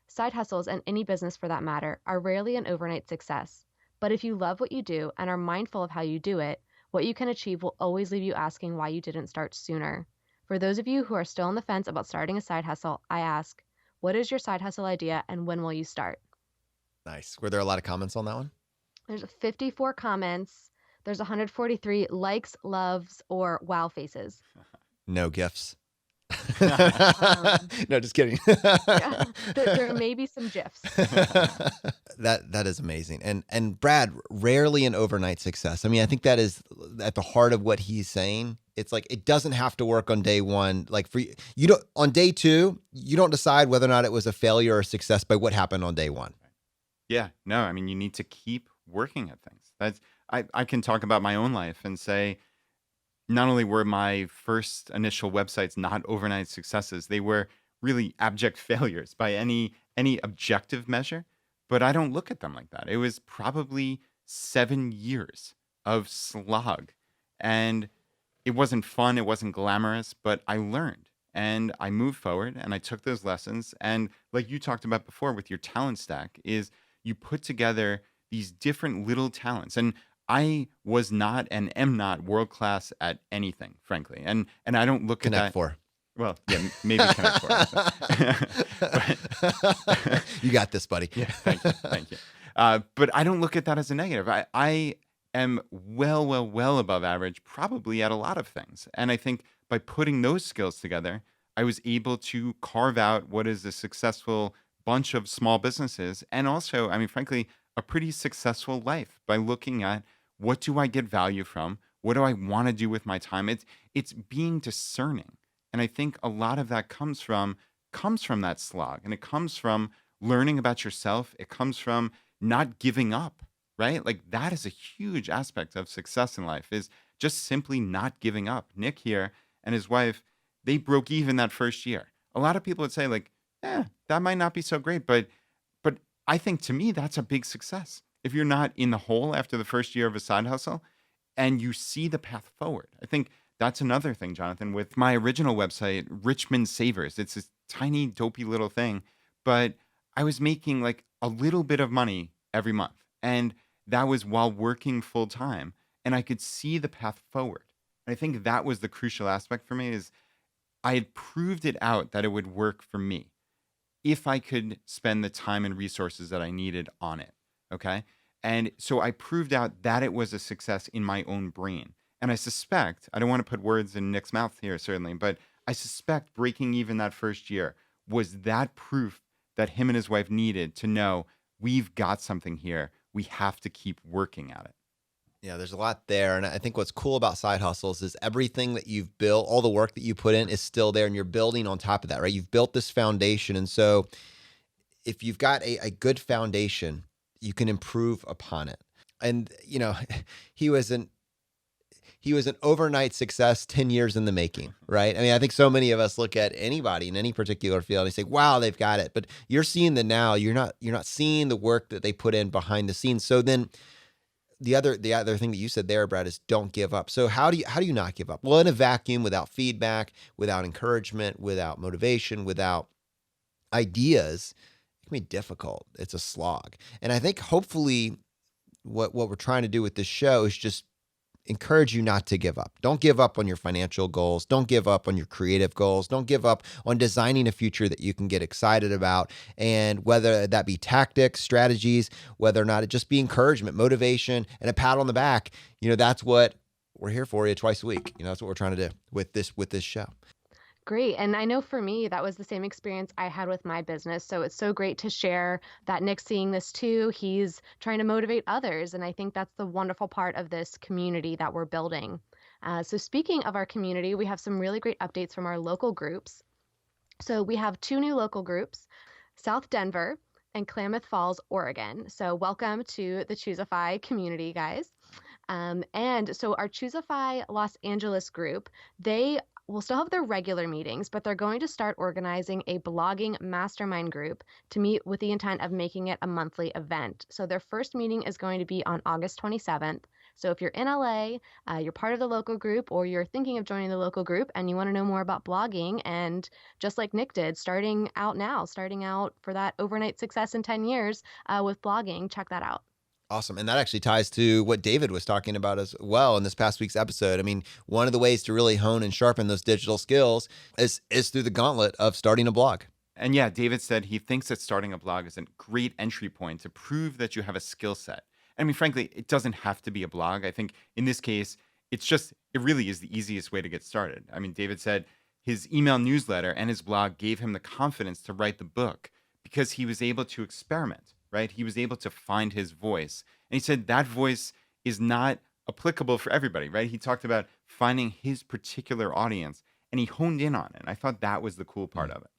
Side hustles, and any business for that matter, are rarely an overnight success. But if you love what you do and are mindful of how you do it, what you can achieve will always leave you asking why you didn't start sooner. For those of you who are still on the fence about starting a side hustle, I ask, what is your side hustle idea and when will you start? Nice. Were there a lot of comments on that one? There's 54 comments. There's 143 likes, loves, or wow faces. No gifts. Um, No, just kidding. Yeah, there may be some GIFs. That is amazing. And Brad, rarely an overnight success. I mean, I think that is at the heart of what he's saying. It's like it doesn't have to work on day one. Like for you don't on day two, you don't decide whether or not it was a failure or a success by what happened on day one. Yeah, no, I mean, you need to keep working at things. I can talk about my own life and say, not only were my first initial websites not overnight successes, they were really abject failures by any objective measure, but I don't look at them like that. It was probably 7 years of slog, and it wasn't fun, it wasn't glamorous, but I learned and I moved forward and I took those lessons. And like you talked about before with your talent stack, is you put together these different little talents. And I was not and am not world class at anything, frankly. And I don't look Connect at that. Four. Well, yeah, maybe Connect Four. But, You got this, buddy. yeah, thank you. But I don't look at that as a negative. I am well above average, probably at a lot of things. And I think by putting those skills together, I was able to carve out what is a successful bunch of small businesses. And also, I mean, frankly, a pretty successful life by looking at what do I get value from? What do I want to do with my time? It's being discerning. And I think a lot of that comes from that slog, and it comes from learning about yourself. It comes from not giving up, right? Like that is a huge aspect of success in life, is just simply not giving up. Nick here and his wife, they broke even that first year. A lot of people would say like, that might not be so great, but I think to me, that's a big success. If you're not in the hole after the first year of a side hustle and you see the path forward. I think that's another thing, Jonathan, with my original website, Richmond Savers. It's this tiny, dopey little thing, but I was making like a little bit of money every month. And that was while working full time. And I could see the path forward. And I think that was the crucial aspect for me, is I had proved it out that it would work for me if I could spend the time and resources that I needed on it. Okay. And so I proved out that it was a success in my own brain. And I suspect, I don't want to put words in Nick's mouth here, certainly, but I suspect breaking even that first year was that proof that him and his wife needed to know, we've got something here. We have to keep working at it. Yeah, there's a lot there. And I think what's cool about side hustles is everything that you've built, all the work that you put in is still there, and you're building on top of that, right? You've built this foundation. And so if you've got a good foundation, you can improve upon it. And, you know, he was an overnight success 10 years in the making, right? I mean, I think so many of us look at anybody in any particular field and say, wow, they've got it. But you're seeing the now, you're not seeing the work that they put in behind the scenes. So then the other thing that you said there, Brad, is don't give up. So how do you not give up? Well, in a vacuum, without feedback, without encouragement, without motivation, without ideas, it can be difficult. It's a slog. And I think hopefully what we're trying to do with this show is just encourage you not to give up. Don't give up on your financial goals. Don't give up on your creative goals. Don't give up on designing a future that you can get excited about. And whether that be tactics, strategies, whether or not it just be encouragement, motivation, and a pat on the back, you know, that's what we're here for you twice a week. You know, that's what we're trying to do with this show. Great. And I know for me, that was the same experience I had with my business. So it's so great to share that Nick's seeing this too. He's trying to motivate others. And I think that's the wonderful part of this community that we're building. So speaking of our community, we have some really great updates from our local groups. So we have 2 new local groups, South Denver in Klamath Falls, Oregon. So welcome to the ChooseFI community, guys. And so our ChooseFI Los Angeles group, they will still have their regular meetings, but they're going to start organizing a blogging mastermind group to meet with the intent of making it a monthly event. So their first meeting is going to be on August 27th. So if you're in LA, you're part of the local group, or you're thinking of joining the local group and you want to know more about blogging, and just like Nick did, starting out for that overnight success in 10 years with blogging, check that out. Awesome. And that actually ties to what David was talking about as well in this past week's episode. I mean, one of the ways to really hone and sharpen those digital skills is through the gauntlet of starting a blog. And yeah, David said he thinks that starting a blog is a great entry point to prove that you have a skill set. I mean, frankly, it doesn't have to be a blog. I think in this case, it really is the easiest way to get started. I mean, David said his email newsletter and his blog gave him the confidence to write the book because he was able to experiment, right? He was able to find his voice. And he said that voice is not applicable for everybody, right? He talked about finding his particular audience and he honed in on it. And I thought that was the cool part of it.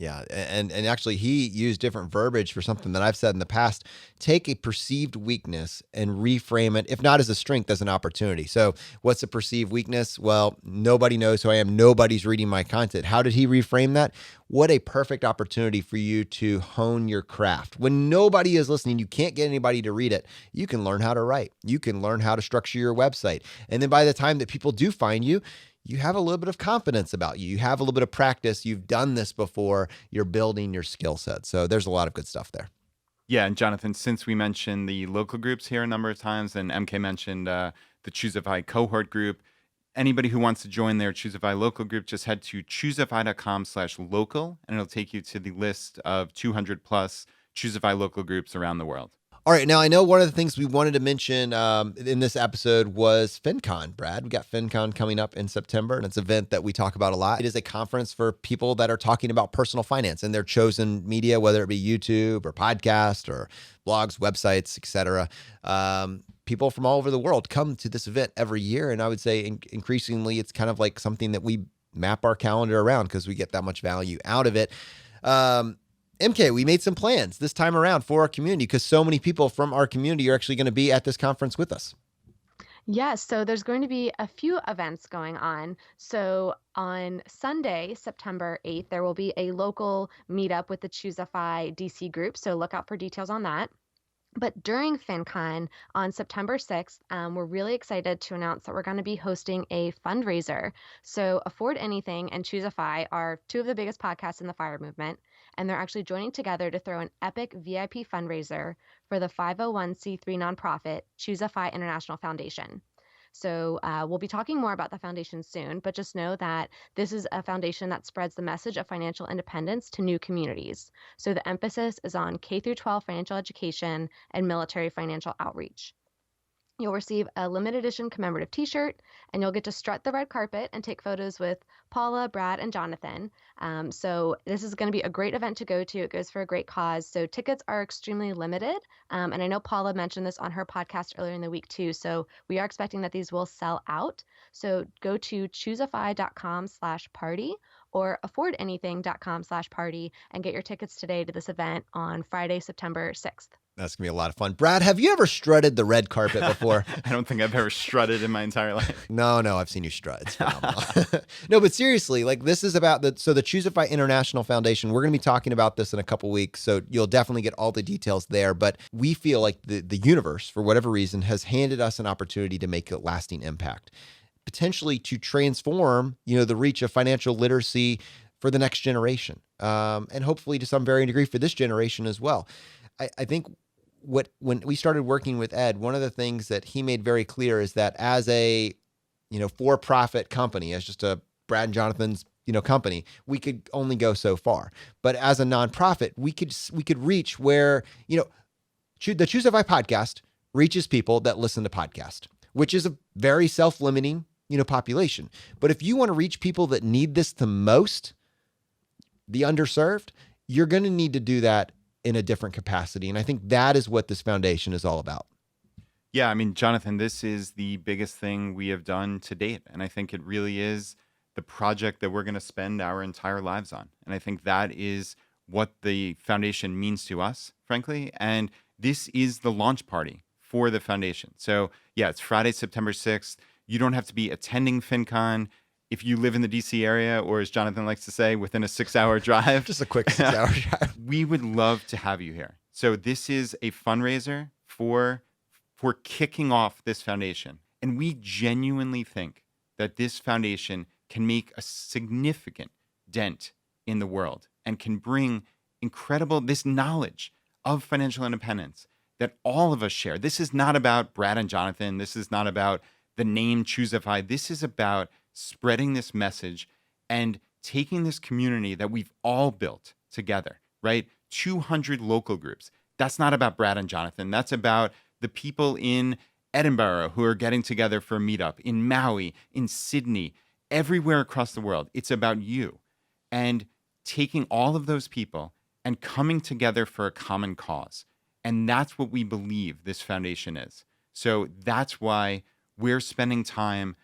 Yeah. And actually, he used different verbiage for something that I've said in the past. Take a perceived weakness and reframe it, if not as a strength, as an opportunity. So what's a perceived weakness? Well, nobody knows who I am. Nobody's reading my content. How did he reframe that? What a perfect opportunity for you to hone your craft. When nobody is listening, you can't get anybody to read it. You can learn how to write. You can learn how to structure your website. And then by the time that people do find you, you have a little bit of confidence about you. You have a little bit of practice. You've done this before. You're building your skill set. So there's a lot of good stuff there. Yeah. And Jonathan, since we mentioned the local groups here a number of times, and MK mentioned the ChooseFI cohort group, anybody who wants to join their ChooseFI local group, just head to choosefi.com/local, and it'll take you to the list of 200 plus ChooseFI local groups around the world. All right. Now, I know one of the things we wanted to mention in this episode was Fincon, Brad. We got Fincon coming up in September, and it's an event that we talk about a lot. It is a conference for people that are talking about personal finance and their chosen media, whether it be YouTube or podcast or blogs, websites, etc. People from all over the world come to this event every year, and I would say increasingly it's kind of like something that we map our calendar around because we get that much value out of it. MK, we made some plans this time around for our community because so many people from our community are actually going to be at this conference with us. Yes, so there's going to be a few events going on. So on Sunday, September 8th, there will be a local meetup with the ChooseFI DC group. So look out for details on that. But during FinCon on September 6th, we're really excited to announce that we're going to be hosting a fundraiser. So Afford Anything and ChooseFI are two of the biggest podcasts in the FIRE movement, and they're actually joining together to throw an epic VIP fundraiser for the 501c3 nonprofit ChooseFI International Foundation. So we'll be talking more about the foundation soon, but just know that this is a foundation that spreads the message of financial independence to new communities. So the emphasis is on K through 12 financial education and military financial outreach. You'll receive a limited edition commemorative t-shirt, and you'll get to strut the red carpet and take photos with Paula, Brad, and Jonathan. So this is going to be a great event to go to. It goes for a great cause. So tickets are extremely limited. And I know Paula mentioned this on her podcast earlier in the week too. So we are expecting that these will sell out. So go to choosefi.com/party or affordanything.com/party and get your tickets today to this event on Friday, September 6th. That's going to be a lot of fun. Brad, have you ever strutted the red carpet before? I don't think I've ever strutted in my entire life. No, I've seen you strut. It's phenomenal. No, but seriously, like this is about the ChooseFI International Foundation. We're going to be talking about this in a couple weeks, so you'll definitely get all the details there. But we feel like the universe, for whatever reason, has handed us an opportunity to make a lasting impact, potentially to transform, the reach of financial literacy for the next generation, and hopefully to some varying degree for this generation as well. I think when we started working with Ed, one of the things that he made very clear is that as a, for-profit company, as just a Brad and Jonathan's, company, we could only go so far. But as a nonprofit, we could reach where, the ChooseFI podcast reaches people that listen to podcasts, which is a very self-limiting, population. But if you want to reach people that need this the most, the underserved, you're going to need to do that in a different capacity. And I think that is what this foundation is all about. Yeah, I mean, Jonathan, this is the biggest thing we have done to date. And I think it really is the project that we're going to spend our entire lives on. And I think that is what the foundation means to us, frankly. And this is the launch party for the foundation. So yeah, it's Friday, September 6th. You don't have to be attending Fincon. If you live in the DC area, or as Jonathan likes to say, within a 6-hour drive, Just a quick 6-hour drive. we would love to have you here. So this is a fundraiser for kicking off this foundation. And we genuinely think that this foundation can make a significant dent in the world and can bring this knowledge of financial independence that all of us share. This is not about Brad and Jonathan. This is not about the name ChooseFI. This is about spreading this message and taking this community that we've all built together, right? 200 local groups. That's not about Brad and Jonathan. That's about the people in Edinburgh who are getting together for a meetup, in Maui, in Sydney, everywhere across the world. It's about you. And taking all of those people and coming together for a common cause. And that's what we believe this foundation is. So that's why we're spending time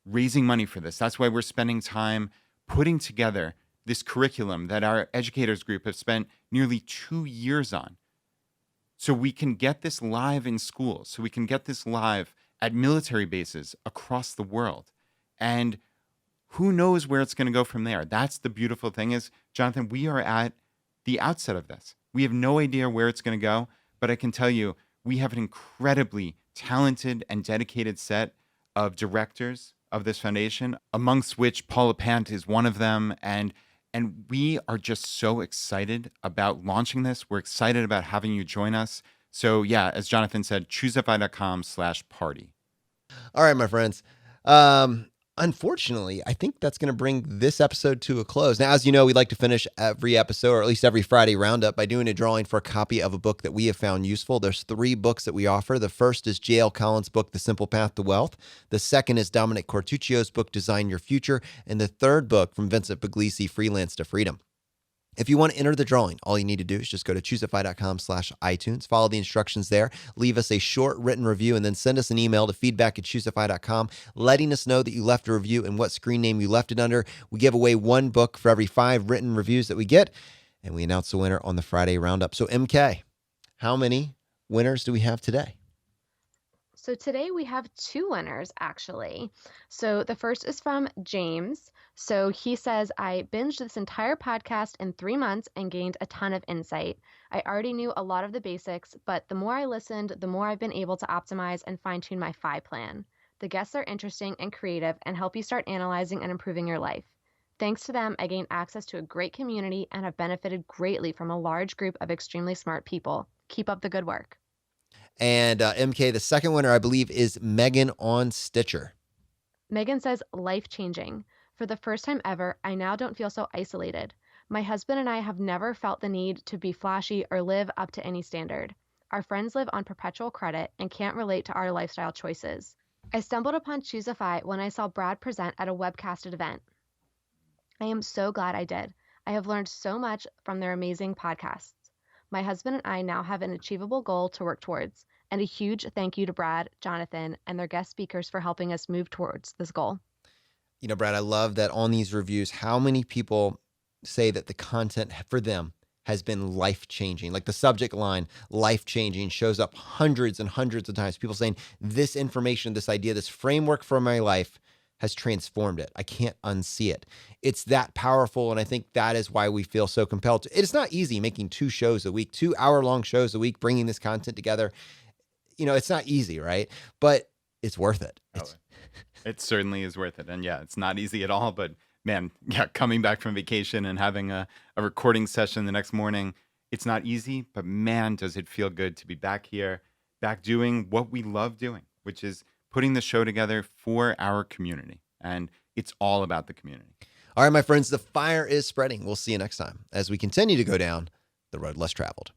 raising money for this. That's why we're spending time putting together this curriculum that our educators group have spent nearly 2 years on. So we can get this live in schools, so we can get this live at military bases across the world. And who knows where it's going to go from there? That's the beautiful thing is, Jonathan, we are at the outset of this. We have no idea where it's going to go, but I can tell you, we have an incredibly talented and dedicated set of directors of this foundation, amongst which Paula Pant is one of them. And we are just so excited about launching this. We're excited about having you join us. So yeah, as Jonathan said, ChooseFI.com/party. All right, my friends. Unfortunately, I think that's going to bring this episode to a close. Now, as you know, we like to finish every episode, or at least every Friday Roundup, by doing a drawing for a copy of a book that we have found useful. There's 3 books that we offer. The first is J.L. Collins' book, The Simple Path to Wealth. The second is Dominic Cortuccio's book, Design Your Future. And the third book from Vincent Puglisi, Freelance to Freedom. If you want to enter the drawing, all you need to do is just go to ChooseFI.com/iTunes, follow the instructions there, leave us a short written review, and then send us an email to feedback@ChooseFI.com, letting us know that you left a review and what screen name you left it under. We give away 1 book for every 5 written reviews that we get, and we announce the winner on the Friday Roundup. So MK, how many winners do we have today? So today we have 2 winners, actually. So the first is from James. So he says, I binged this entire podcast in 3 months and gained a ton of insight. I already knew a lot of the basics, but the more I listened, the more I've been able to optimize and fine-tune my FI plan. The guests are interesting and creative and help you start analyzing and improving your life. Thanks to them, I gained access to a great community and have benefited greatly from a large group of extremely smart people. Keep up the good work. And MK, the second winner, I believe, is Megan on Stitcher. Megan says, life-changing. For the first time ever, I now don't feel so isolated. My husband and I have never felt the need to be flashy or live up to any standard. Our friends live on perpetual credit and can't relate to our lifestyle choices. I stumbled upon ChooseFI when I saw Brad present at a webcasted event. I am so glad I did. I have learned so much from their amazing podcasts. My husband and I now have an achievable goal to work towards, and a huge thank you to Brad, Jonathan, and their guest speakers for helping us move towards this goal. You know, Brad, I love that on these reviews, how many people say that the content for them has been life-changing. Like the subject line, life-changing, shows up hundreds and hundreds of times. People saying this information, this idea, this framework for my life has transformed it. I can't unsee it. It's that powerful, and I think that is why we feel so compelled to. It's not easy making 2 shows a week, 2-hour-long shows a week, bringing this content together. You know, it's not easy, right? But it's worth it. It certainly is worth it. And yeah, it's not easy at all, but man, yeah, coming back from vacation and having a recording session the next morning, it's not easy, but man, does it feel good to be back here, back doing what we love doing, which is putting the show together for our community. And it's all about the community. All right, my friends, the fire is spreading. We'll see you next time as we continue to go down the road less traveled.